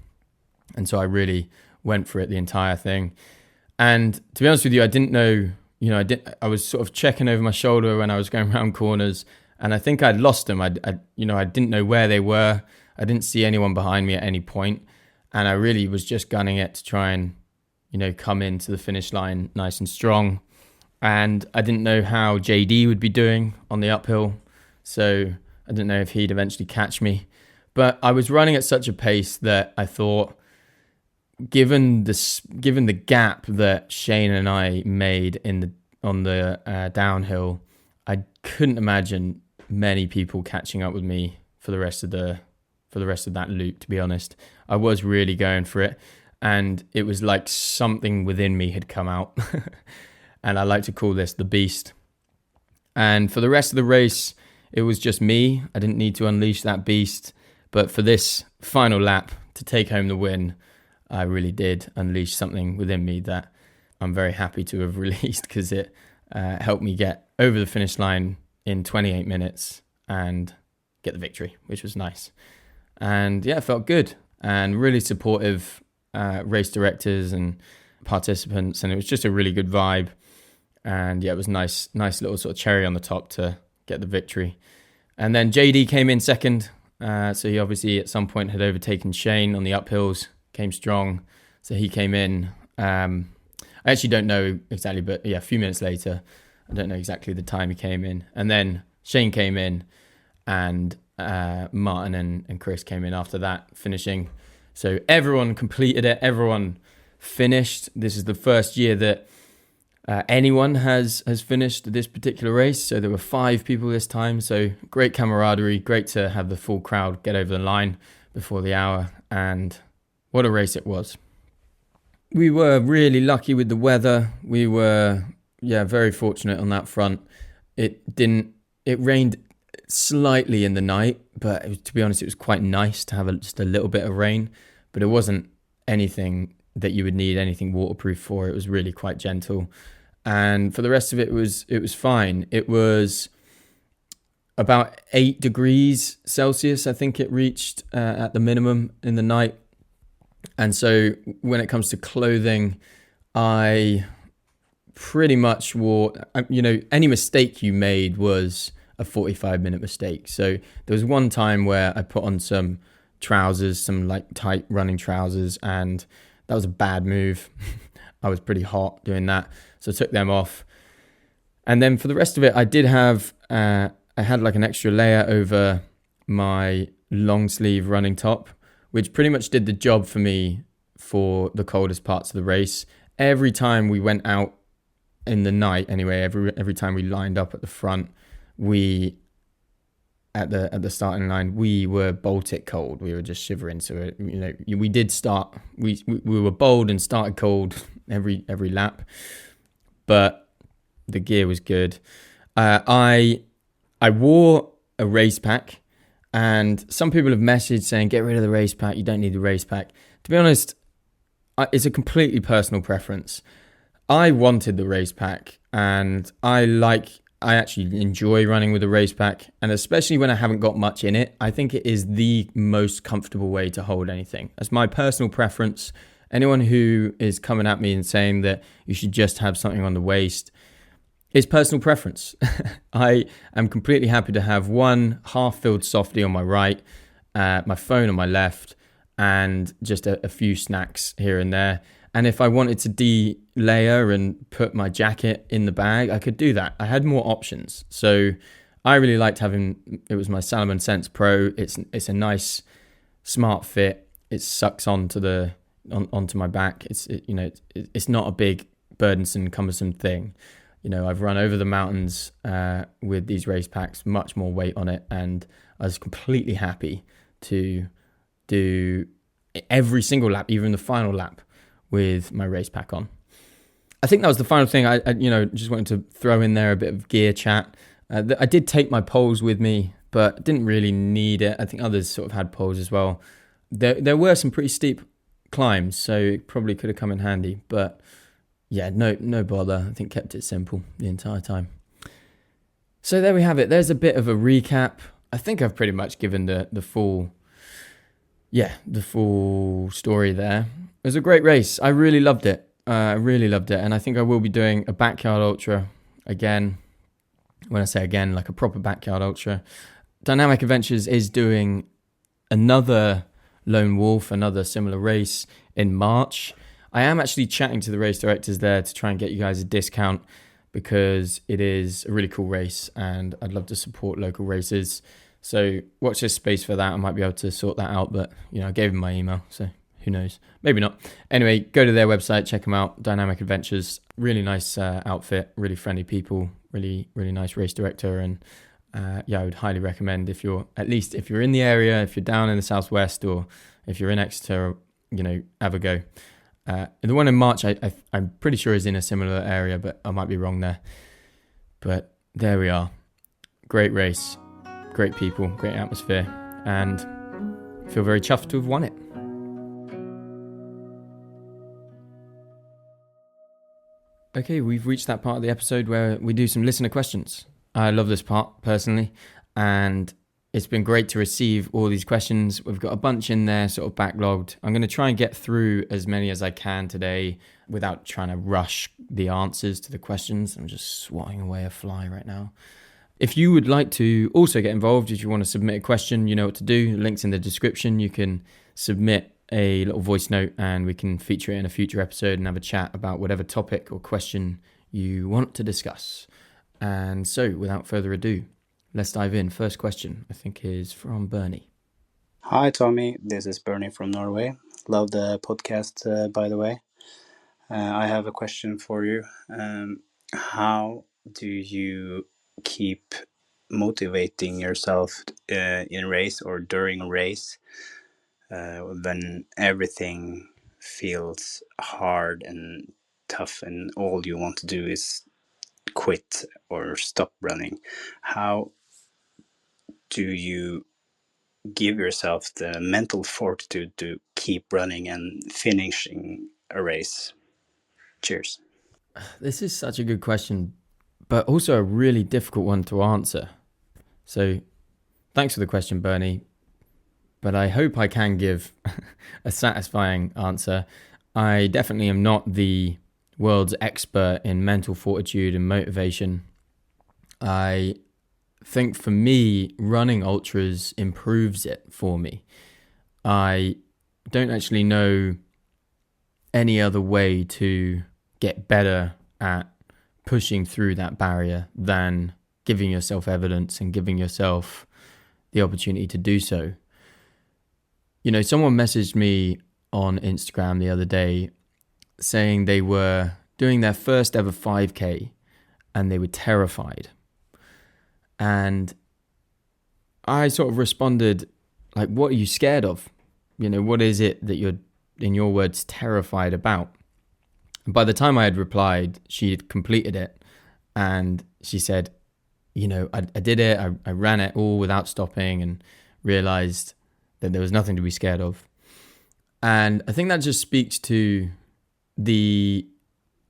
And so I really went for it the entire thing. And to be honest with you, I didn't know, I was sort of checking over my shoulder when I was going around corners, and I think I'd lost them. I didn't know where they were. I didn't see anyone behind me at any point, and I really was just gunning it to try and, come into the finish line nice and strong. And I didn't know how JD would be doing on the uphill, so I didn't know if he'd eventually catch me. But I was running at such a pace that I thought, given the gap that Shane and I made on the downhill, I couldn't imagine many people catching up with me for the rest of that loop. To be honest, I was really going for it, and it was like something within me had come out, and I like to call this the beast. And for the rest of the race, it was just me. I didn't need to unleash that beast, but for this final lap to take home the win, I really did unleash something within me that I'm very happy to have released, because it helped me get over the finish line in 28 minutes and get the victory, which was nice. And yeah, it felt good, and really supportive race directors and participants, and it was just a really good vibe. And yeah, it was nice little sort of cherry on the top to get the victory. And then JD came in second. So he obviously at some point had overtaken Shane on the uphills, came strong. So he came in. I actually don't know exactly, but yeah, a few minutes later. I don't know exactly the time he came in. And then Shane came in, and Martin and Chris came in after that, finishing. So everyone completed it. Everyone finished. This is the first year that anyone has finished this particular race. So there were 5 people this time. So great camaraderie. Great to have the full crowd get over the line before the hour. And what a race it was. We were really lucky with the weather. We were, very fortunate on that front. It rained slightly in the night, but to be honest, it was quite nice to have just a little bit of rain, but it wasn't anything that you would need anything waterproof for. It was really quite gentle. And for the rest of it, it was fine. It was about 8 degrees Celsius, I think it reached at the minimum in the night. And so when it comes to clothing, I pretty much wore, any mistake you made was a 45-minute mistake. So there was one time where I put on some trousers, some like tight running trousers, and that was a bad move. I was pretty hot doing that, so I took them off. And then for the rest of it, I did have, I had like an extra layer over my long sleeve running top, which pretty much did the job for me for the coldest parts of the race. Every time we went out in the night, anyway, every time we lined up at the front, we at the starting line, we were Baltic cold. We were just shivering. So we did start. We were bold and started cold every lap, but the gear was good. I wore a race pack, and some people have messaged saying get rid of the race pack. You don't need the race pack. To be honest, it's a completely personal preference. I wanted the race pack, and I actually enjoy running with a race pack, and especially when I haven't got much in it, I think it is the most comfortable way to hold anything. That's my personal preference. Anyone who is coming at me and saying that you should just have something on the waist, it's personal preference. I am completely happy to have one half-filled softie on my right, my phone on my left, and just a few snacks here and there. And if I wanted to de-layer and put my jacket in the bag, I could do that. I had more options. So I really liked having, it was my Salomon Sense Pro. It's a nice, smart fit. It sucks onto my back. It's not a big, burdensome, cumbersome thing. I've run over the mountains with these race packs, much more weight on it. And I was completely happy to do every single lap, even the final lap, with my race pack on. I think that was the final thing. I just wanted to throw in there a bit of gear chat. I did take my poles with me, but didn't really need it. I think others sort of had poles as well. There were some pretty steep climbs, so it probably could have come in handy. But yeah, no bother. I think kept it simple the entire time. So there we have it. There's a bit of a recap. I think I've pretty much given the full story there. It was a great race. I really loved it. And I think I will be doing a backyard ultra again. When I say again, like a proper backyard ultra. Dynamic Adventures is doing another Lone Wolf, another similar race in March. I am actually chatting to the race directors there to try and get you guys a discount, because it is a really cool race and I'd love to support local races. So watch this space for that. I might be able to sort that out, but I gave them my email, so who knows? Maybe not. Anyway, go to their website, check them out. Dynamic Adventures, really nice outfit, really friendly people, really nice race director, and I would highly recommend if you're in the area, if you're down in the southwest, or if you're in Exeter, have a go. The one in March, I'm pretty sure is in a similar area, but I might be wrong there. But there we are. Great race, great people, great atmosphere, and I feel very chuffed to have won it. Okay, we've reached that part of the episode where we do some listener questions. I love this part personally, and It's been great to receive all these questions. We've got a bunch in there sort of backlogged. I'm going to try and get through as many as I can today without trying to rush the answers to the questions. I'm just swatting away a fly right now. If you would like to also get involved, if you want to submit a question, you know what to do. Links in the description. You can submit a little voice note and we can feature it in a future episode and have a chat about whatever topic or question you want to discuss. And so, without further ado, let's dive in. First question, I think, is from Bernie. Hi, Tommy. This is Bernie from Norway. Love the podcast, by the way. I have a question for you. How do you keep motivating yourself in race or during a race when everything feels hard and tough and all you want to do is quit or stop running? How do you give yourself the mental fortitude to keep running and finishing a race? Cheers. This is such a good question, but also a really difficult one to answer. So thanks for the question, Bernie, but I hope I can give a satisfying answer. I definitely am not the world's expert in mental fortitude and motivation. I think for me, running ultras improves it for me. I don't actually know any other way to get better at pushing through that barrier than giving yourself evidence and giving yourself the opportunity to do so. You know, someone messaged me on Instagram the other day saying they were doing their first ever 5K and they were terrified. And I sort of responded, like, what are you scared of? You know, what is it that you're, in your words, terrified about? And by the time I had replied, she had completed it. And she said, you know, I did it. I ran it all without stopping and realized that there was nothing to be scared of. And I think that just speaks to the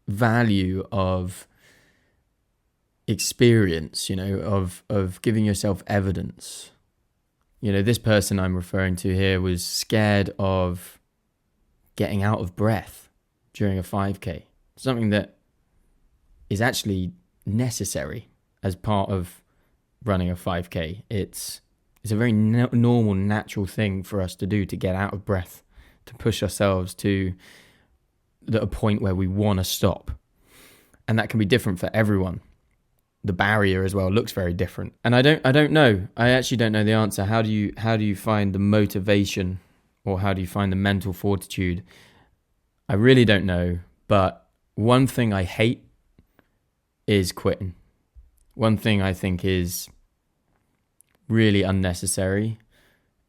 value of experience, you know, of giving yourself evidence. You know, this person I'm referring to here was scared of getting out of breath during a 5K, something that is actually necessary as part of running a 5K. It's a very normal, natural thing for us to do, to get out of breath, to push ourselves to a point where we want to stop. And that can be different for everyone. The barrier as well looks very different. And I don't know. I actually don't know the answer. How do you find the motivation, or how do you find the mental fortitude? I really don't know. But one thing I hate is quitting. One thing I think is really unnecessary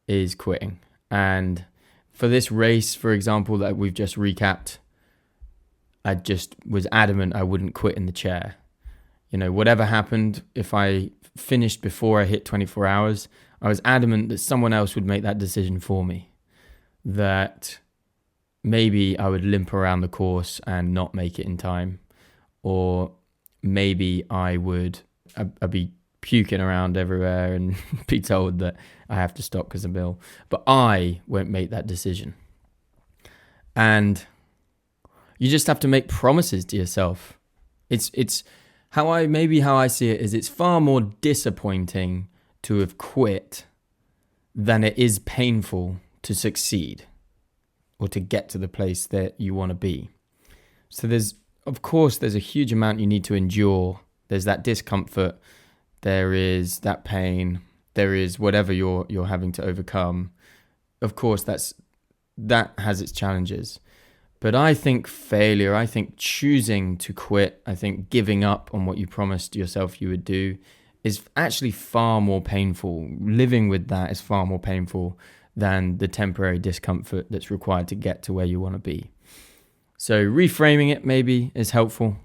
is quitting. And for this race, for example, that we've just recapped, I just was adamant I wouldn't quit in the chair. You know, whatever happened, if I finished before I hit 24 hours, I was adamant that someone else would make that decision for me. That maybe I would limp around the course and not make it in time. Or maybe I'd be puking around everywhere and be told that I have to stop because I'm ill. But I won't make that decision. And you just have to make promises to yourself. It's how I see it is, it's far more disappointing to have quit than it is painful to succeed or to get to the place that you want to be. So there's a huge amount you need to endure. There's that discomfort, there is that pain, there is whatever you're having to overcome. Of course, that has its challenges. But I think failure, I think choosing to quit, I think giving up on what you promised yourself you would do is actually far more painful. Living with that is far more painful than the temporary discomfort that's required to get to where you want to be. So reframing it maybe is helpful.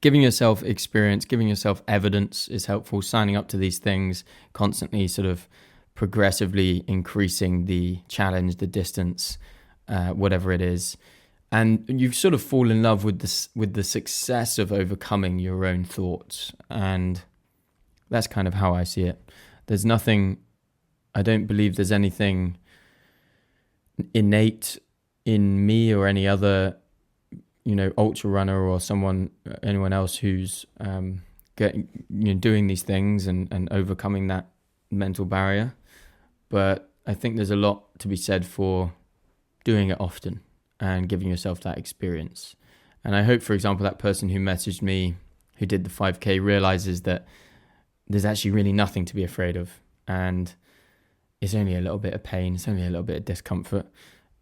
Giving yourself experience, giving yourself evidence is helpful. Signing up to these things, constantly sort of progressively increasing the challenge, the distance, whatever it is. And you sort of fall in love with the success of overcoming your own thoughts. And that's kind of how I see it. There's nothing I don't believe there's anything innate in me or any other, ultra runner or anyone else who's doing these things and overcoming that mental barrier. But I think there's a lot to be said for doing it often and giving yourself that experience. And I hope, for example, that person who messaged me who did the 5K realizes that there's actually really nothing to be afraid of. And it's only a little bit of pain. It's only a little bit of discomfort.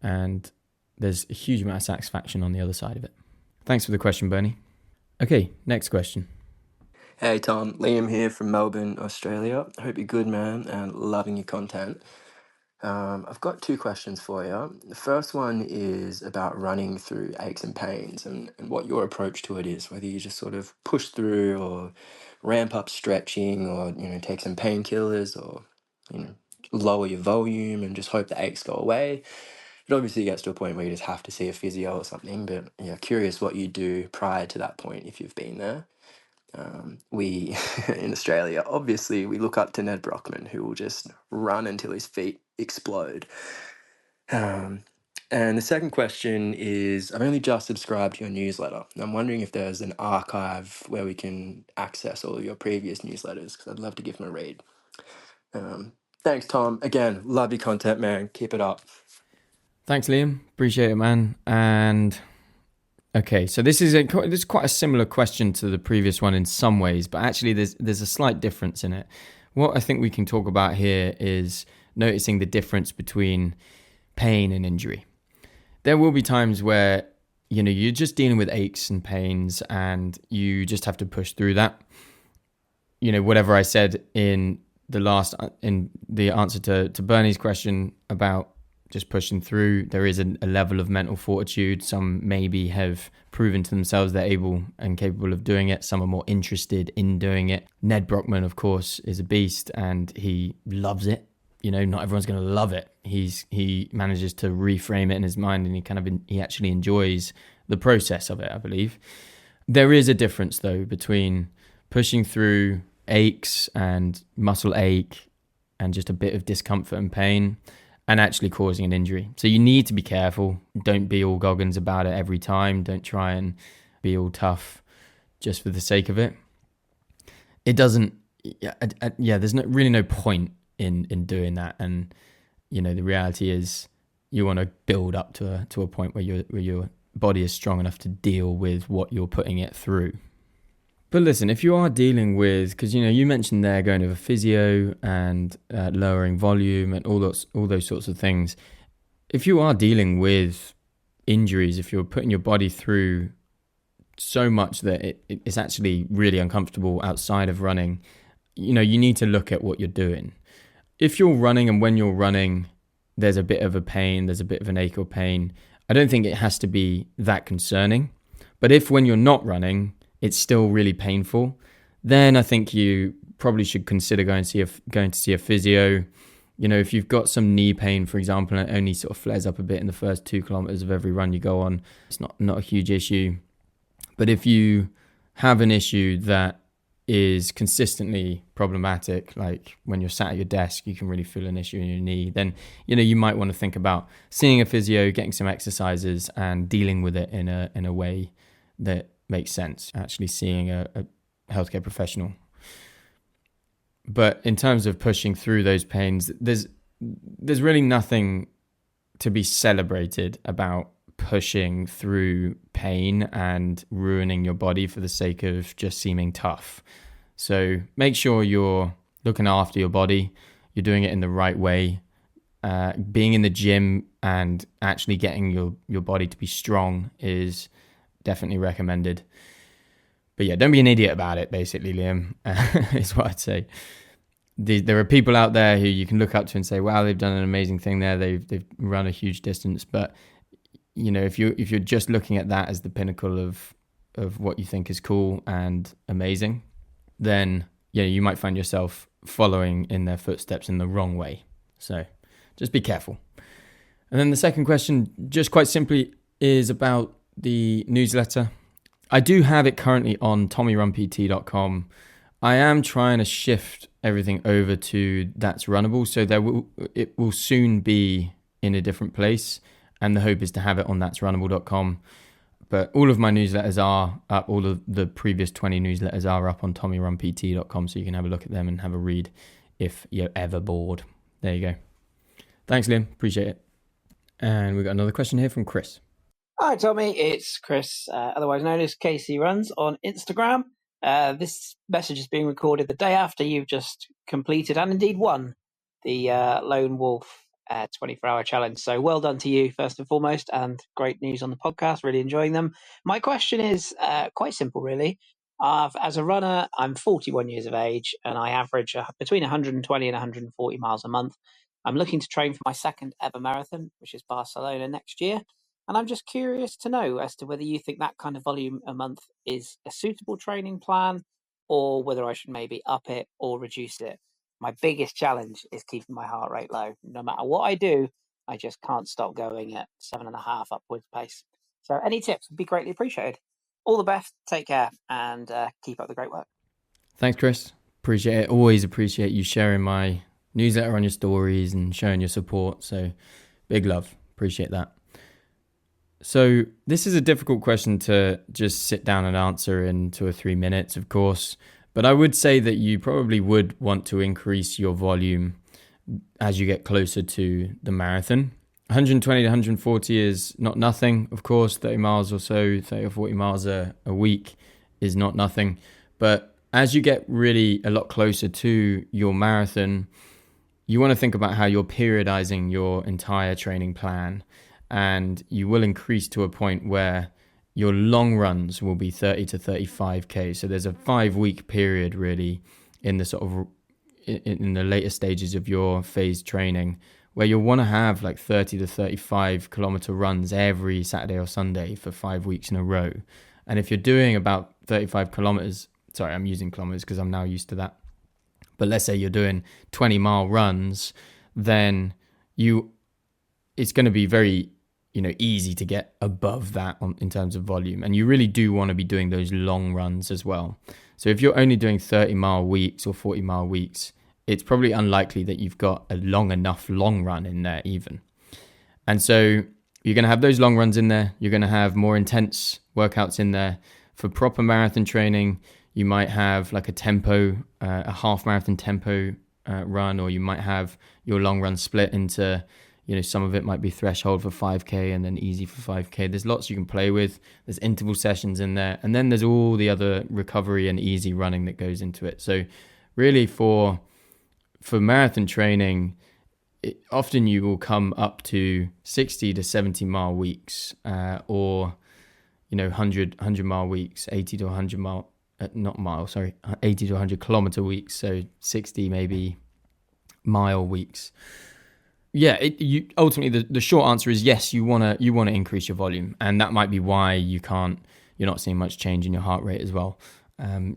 And there's a huge amount of satisfaction on the other side of it. Thanks for the question, Bernie. Okay, next question. Hey Tom, Liam here from Melbourne, Australia. Hope you're good, man, and loving your content. I've got two questions for you. The first one is about running through aches and pains and what your approach to it is, whether you just sort of push through or ramp up stretching or, take some painkillers or, lower your volume and just hope the aches go away. It obviously gets to a point where you just have to see a physio or something, but yeah, curious what you do prior to that point if you've been there. We in Australia, obviously, we look up to Ned Brockman, who will just run until his feet explode. And the second question is, I've only just subscribed to your newsletter. And I'm wondering if there's an archive where we can access all of your previous newsletters, because I'd love to give them a read. Thanks, Tom. Again, love your content, man. Keep it up. Thanks, Liam. Appreciate it, man. And okay, so this is quite a similar question to the previous one in some ways, but actually there's a slight difference in it. What I think we can talk about here is noticing the difference between pain and injury. There will be times where you're just dealing with aches and pains and you just have to push through that. Whatever I said in the answer to Bernie's question about just pushing through, there is a level of mental fortitude. Some maybe have proven to themselves they're able and capable of doing it. Some are more interested in doing it. Ned Brockman, of course, is a beast and he loves it. Not everyone's going to love it. He manages to reframe it in his mind and he actually enjoys the process of it, I believe. There is a difference though between pushing through aches and muscle ache and just a bit of discomfort and pain and actually causing an injury. So you need to be careful. Don't be all goggins about it every time. Don't try and be all tough just for the sake of it. It doesn't, there's really no point in doing that. And, the reality is you want to build up to a point where your body is strong enough to deal with what you're putting it through. But listen, if you are dealing with, because you mentioned there going to a physio and lowering volume and all those sorts of things. If you are dealing with injuries, if you're putting your body through so much that it's actually really uncomfortable outside of running, you need to look at what you're doing. If you're running and when you're running, there's a bit of a pain, there's a bit of an ache or pain, I don't think it has to be that concerning. But if when you're not running, it's still really painful, then I think you probably should consider going to see a physio. If you've got some knee pain, for example, and it only sort of flares up a bit in the first 2 kilometers of every run you go on, it's not a huge issue. But if you have an issue that is consistently problematic, like when you're sat at your desk, you can really feel an issue in your knee, then, you might want to think about seeing a physio, getting some exercises and dealing with it in a way that makes sense, actually seeing a healthcare professional. But in terms of pushing through those pains, there's really nothing to be celebrated about pushing through pain and ruining your body for the sake of just seeming tough. So make sure you're looking after your body, you're doing it in the right way. Being in the gym and actually getting your body to be strong is definitely recommended. But yeah, don't be an idiot about it, basically, Liam, is what I'd say. There are people out there who you can look up to and say, wow, they've done an amazing thing there. They've run a huge distance. But, if you're just looking at that as the pinnacle of what you think is cool and amazing, then, you might find yourself following in their footsteps in the wrong way. So just be careful. And then the second question, just quite simply, is about the newsletter. I do have it currently on tommyrunpt.com. I am trying to shift everything over to That's Runnable, so it will soon be in a different place, and the hope is to have it on that'srunnable.com. But all of my newsletters are up. All of the previous 20 newsletters are up on tommyrunpt.com, so you can have a look at them and have a read if you're ever bored. There you go. Thanks, Liam. Appreciate it. And we've got another question here from Chris. Hi, Tommy. It's Chris, otherwise known as KC Runs on Instagram. This message is being recorded the day after you've just completed and indeed won the Lone Wolf 24-hour challenge. So well done to you, first and foremost, and great news on the podcast. Really enjoying them. My question is quite simple, really. As a runner, I'm 41 years of age, and I average between 120 and 140 miles a month. I'm looking to train for my second ever marathon, which is Barcelona next year. And I'm just curious to know as to whether you think that kind of volume a month is a suitable training plan, or whether I should maybe up it or reduce it. My biggest challenge is keeping my heart rate low. No matter what I do, I just can't stop going at 7.5 upwards pace. So any tips would be greatly appreciated. All the best, take care, and keep up the great work. Thanks, Chris. Appreciate it. Always appreciate you sharing my newsletter on your stories and showing your support. So big love. Appreciate that. So this is a difficult question to just sit down and answer in 2 or 3 minutes, of course. But I would say that you probably would want to increase your volume as you get closer to the marathon. 120 to 140 is not nothing, of course. 30 miles or so, 30 or 40 miles a week is not nothing. But as you get really a lot closer to your marathon, you want to think about how you're periodizing your entire training plan. And you will increase to a point where your long runs will be 30 to 35k. So there's a 5-week period really in the sort of in the later stages of your phase training where you'll want to have like 30 to 35 kilometer runs every Saturday or Sunday for 5 weeks in a row. And if you're doing about 35 kilometers, sorry, I'm using kilometers because I'm now used to that. But let's say you're doing 20-mile runs, then it's going to be very easy to get above that in terms of volume. And you really do want to be doing those long runs as well. So if you're only doing 30-mile weeks or 40-mile weeks, it's probably unlikely that you've got a long run in there even. And so you're going to have those long runs in there. You're going to have more intense workouts in there. For proper marathon training, you might have like a half marathon tempo run, or you might have your long run split into some of it might be threshold for 5k and then easy for 5k. There's lots you can play with. There's interval sessions in there. And then there's all the other recovery and easy running that goes into it. So really for marathon training, often you will come up to 60 to 70 mile weeks or 100 mile weeks, 80 to 100 mile, 80 to 100 kilometer weeks. So 60 maybe mile weeks. Yeah, ultimately the short answer is yes. You wanna increase your volume, and that might be why you're not seeing much change in your heart rate as well.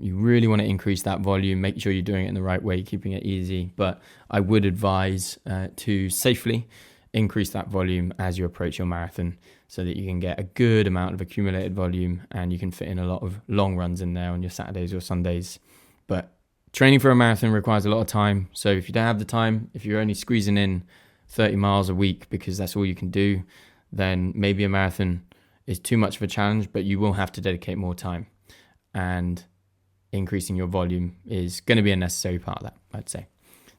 You really want to increase that volume, make sure you're doing it in the right way, keeping it easy. But I would advise to safely increase that volume as you approach your marathon, so that you can get a good amount of accumulated volume and you can fit in a lot of long runs in there on your Saturdays or Sundays. But training for a marathon requires a lot of time. So if you don't have the time, if you're only squeezing in 30 miles a week because that's all you can do, then maybe a marathon is too much of a challenge, but you will have to dedicate more time. And increasing your volume is going to be a necessary part of that, I'd say.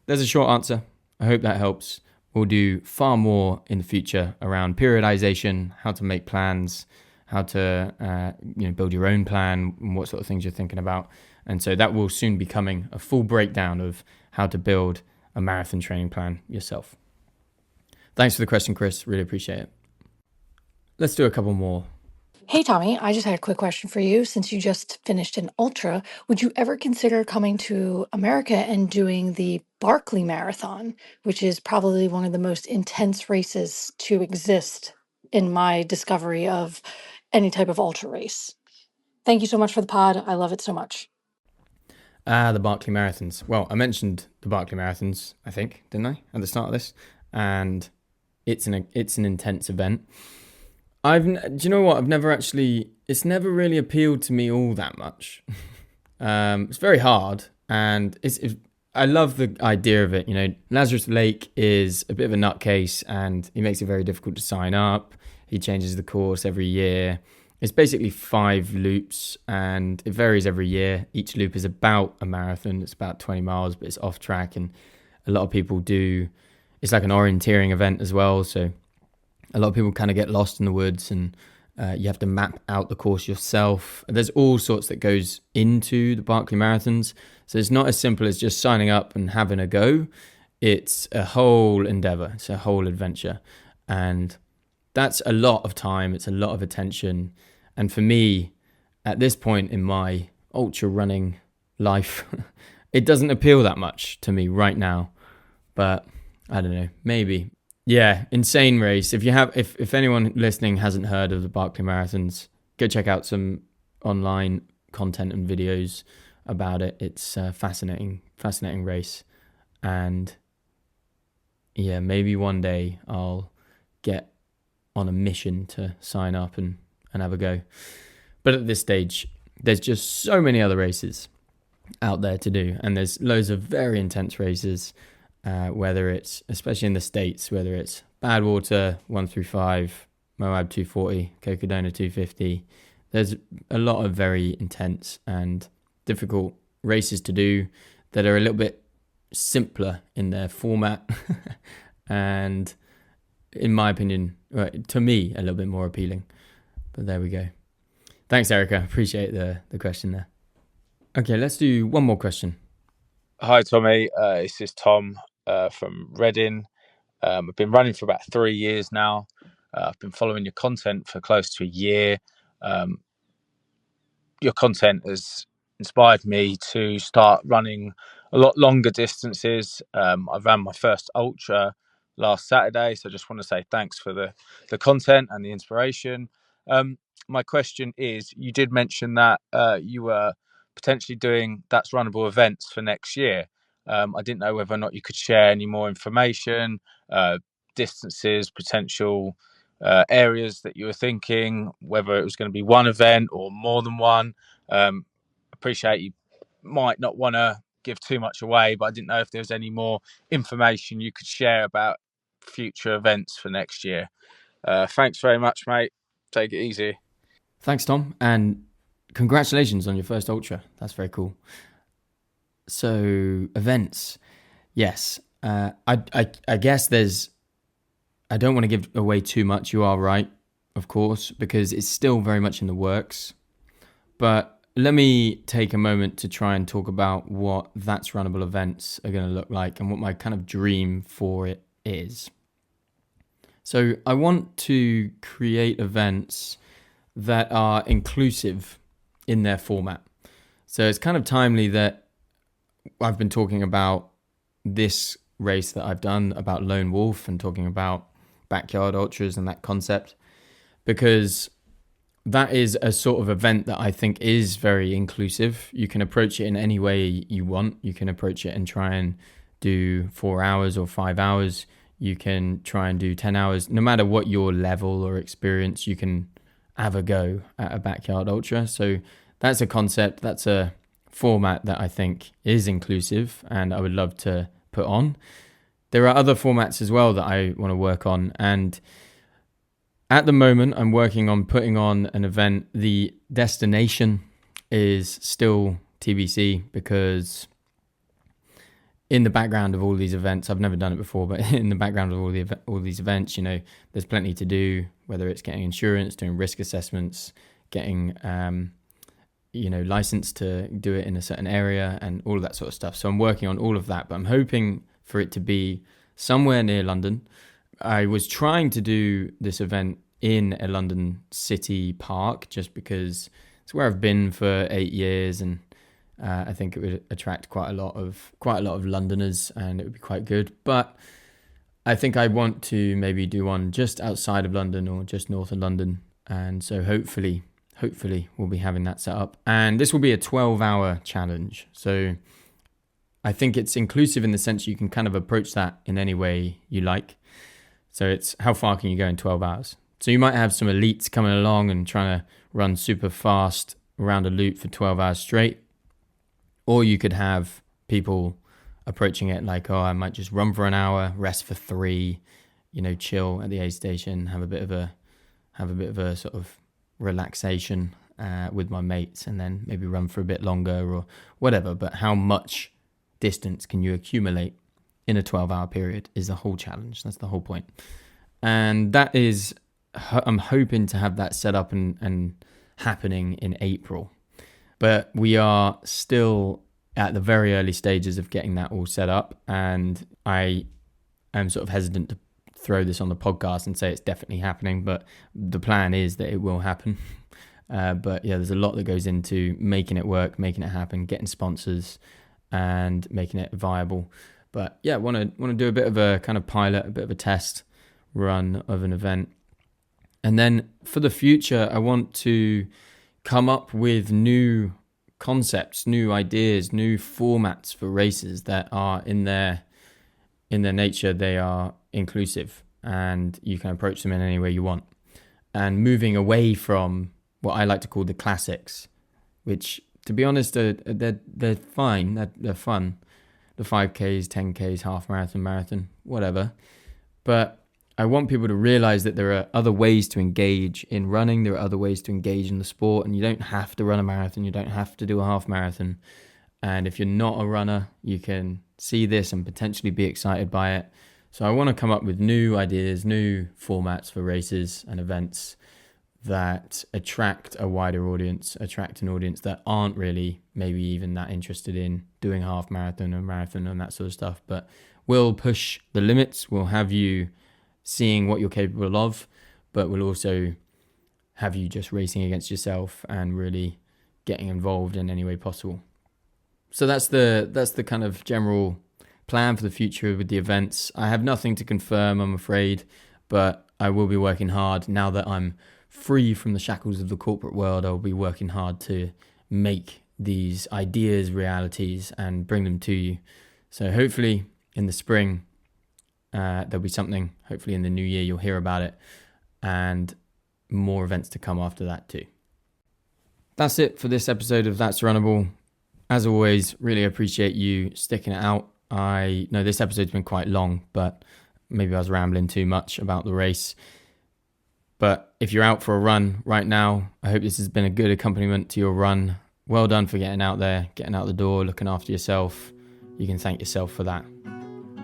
There's a short answer. I hope that helps. We'll do far more in the future around periodization, how to make plans, how to build your own plan, and what sort of things you're thinking about. And so that will soon be coming, a full breakdown of how to build a marathon training plan yourself. Thanks for the question, Chris. Really appreciate it. Let's do a couple more. Hey, Tommy, I just had a quick question for you. Since you just finished an ultra, would you ever consider coming to America and doing the Barkley Marathon, which is probably one of the most intense races to exist in my discovery of any type of ultra race? Thank you so much for the pod. I love it so much. The Barkley Marathons. Well, I mentioned the Barkley Marathons, I think, didn't I, at the start of this? And it's an intense event. Do you know what? It's never really appealed to me all that much. It's very hard. And I love the idea of it. You know, Lazarus Lake is a bit of a nutcase, and he makes it very difficult to sign up. He changes the course every year. It's basically 5 loops, and it varies every year. Each loop is about a marathon. It's about 20 miles, but it's off track, and a lot of people do. It's like an orienteering event as well, so a lot of people kind of get lost in the woods, and you have to map out the course yourself. There's all sorts that goes into the Barkley Marathons, so it's not as simple as just signing up and having a go. It's a whole endeavor. It's a whole adventure, and that's a lot of time. It's a lot of attention, and for me, at this point in my ultra running life, it doesn't appeal that much to me right now. But I don't know, maybe. Yeah, insane race. If anyone listening hasn't heard of the Barkley Marathons, go check out some online content and videos about it. It's a fascinating race. And yeah, maybe one day I'll get on a mission to sign up and have a go. But at this stage, there's just so many other races out there to do. And there's loads of very intense races. Whether it's, especially in the States, whether it's Badwater 1 through 5, Moab 240, Cocodona 250, there's a lot of very intense and difficult races to do that are a little bit simpler in their format and, in my opinion, to me, a little bit more appealing. But there we go. Thanks, Erica. Appreciate the question there. Okay, let's do one more question. Hi, Tommy. This is Tom from Reading. I've been running for about 3 years now. I've been following your content for close to a year. Your content has inspired me to start running a lot longer distances. I ran my first ultra last Saturday, so I just want to say thanks for the content and the inspiration. My question is, you did mention that you were potentially doing That's Runnable events for next year. I didn't know whether or not you could share any more information, distances, potential areas that you were thinking, whether it was going to be one event or more than one. Appreciate you might not want to give too much away, but I didn't know if there was any more information you could share about future events for next year. Thanks very much, mate. Take it easy. Thanks, Tom, and congratulations on your first ultra. That's very cool. So, events, yes. I guess I don't want to give away too much. You are right, of course, because it's still very much in the works. But let me take a moment to try and talk about what That's Runnable events are going to look like and what my kind of dream for it is. So I want to create events that are inclusive in their format. So it's kind of timely that I've been talking about this race that I've done, about Lone Wolf, and talking about backyard ultras and that concept, because that is a sort of event that I think is very inclusive. You can approach it in any way you want. You can approach it and try and do 4 hours or 5 hours. You can try and do 10 hours. No matter what your level or experience, you can have a go at a backyard ultra. So that's a concept, that's a format that I think is inclusive and I would love to put on. There are other formats as well that I want to work on, and at the moment I'm working on putting on an event. The destination is still TBC, because in the background of all these events, I've never done it before, but in the background of all these events, you know, there's plenty to do, whether it's getting insurance, doing risk assessments, getting licensed to do it in a certain area and all of that sort of stuff. So I'm working on all of that, but I'm hoping for it to be somewhere near London. I was trying to do this event in a London city park just because it's where I've been for 8 years, and I think it would attract quite a lot of Londoners, and it would be quite good. But I think I want to maybe do one just outside of London or just north of London, and so hopefully we'll be having that set up. And this will be a 12-hour challenge, so I think it's inclusive in the sense you can kind of approach that in any way you like. So it's how far can you go in 12 hours? So you might have some elites coming along and trying to run super fast around a loop for 12 hours straight. Or you could have people approaching it like, oh, I might just run for an hour, rest for 3, chill at the aid station, have a bit of a sort of relaxation with my mates, and then maybe run for a bit longer or whatever. But how much distance can you accumulate in a 12-hour period is the whole challenge. That's the whole point. And that is, I'm hoping to have that set up and happening in April. But we are still at the very early stages of getting that all set up. And I am sort of hesitant to throw this on the podcast and say it's definitely happening, but the plan is that it will happen. But yeah, there's a lot that goes into making it work, making it happen, getting sponsors and making it viable. But yeah, want to do a bit of a kind of pilot, a bit of a test run of an event. And then for the future, I want to come up with new concepts, new ideas, new formats for races that are in their nature, they are inclusive and you can approach them in any way you want. And moving away from what I like to call the classics, which to be honest, they're fine, they're fun. The 5Ks, 10Ks, half marathon, marathon, whatever. But I want people to realize that there are other ways to engage in running. There are other ways to engage in the sport, and you don't have to run a marathon. You don't have to do a half marathon. And if you're not a runner, you can see this and potentially be excited by it. So I want to come up with new ideas, new formats for races and events that attract a wider audience, attract an audience that aren't really maybe even that interested in doing half marathon or marathon and that sort of stuff, but will push the limits, will have you seeing what you're capable of, but will also have you just racing against yourself and really getting involved in any way possible. So that's the kind of general plan for the future with the events. I have nothing to confirm, I'm afraid, but I will be working hard now that I'm free from the shackles of the corporate world. I'll be working hard to make these ideas realities and bring them to you. So hopefully in the spring, there'll be something. Hopefully in the new year, you'll hear about it, and more events to come after that too. That's it for this episode of That's Runnable. As always, really appreciate you sticking it out. I know this episode's been quite long, but maybe I was rambling too much about the race. But if you're out for a run right now, I hope this has been a good accompaniment to your run. Well done for getting out there, getting out the door, looking after yourself. You can thank yourself for that.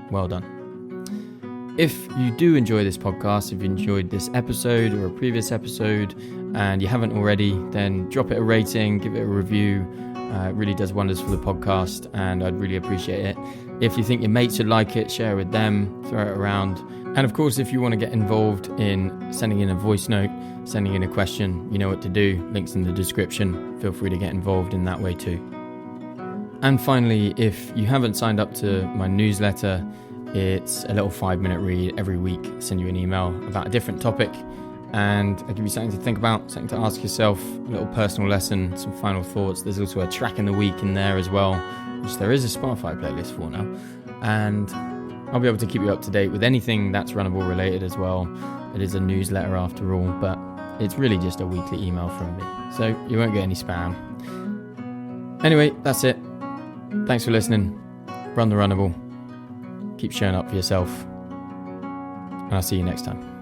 Well done. If you do enjoy this podcast, if you enjoyed this episode or a previous episode and you haven't already, then drop it a rating, give it a review. It really does wonders for the podcast and I'd really appreciate it. If you think your mates would like it, share it with them, throw it around. And of course, if you want to get involved in sending in a voice note, sending in a question, you know what to do. Links in the description. Feel free to get involved in that way too. And finally, if you haven't signed up to my newsletter, it's a little 5-minute read every week. I send you an email about a different topic and I give you something to think about, something to ask yourself, a little personal lesson, some final thoughts. There's also a track in the week in there as well, which there is a Spotify playlist for now. And I'll be able to keep you up to date with anything that's Runnable related as well. It is a newsletter after all, but it's really just a weekly email from me. So you won't get any spam. Anyway, that's it. Thanks for listening. Run the Runnable. Keep showing up for yourself. And I'll see you next time.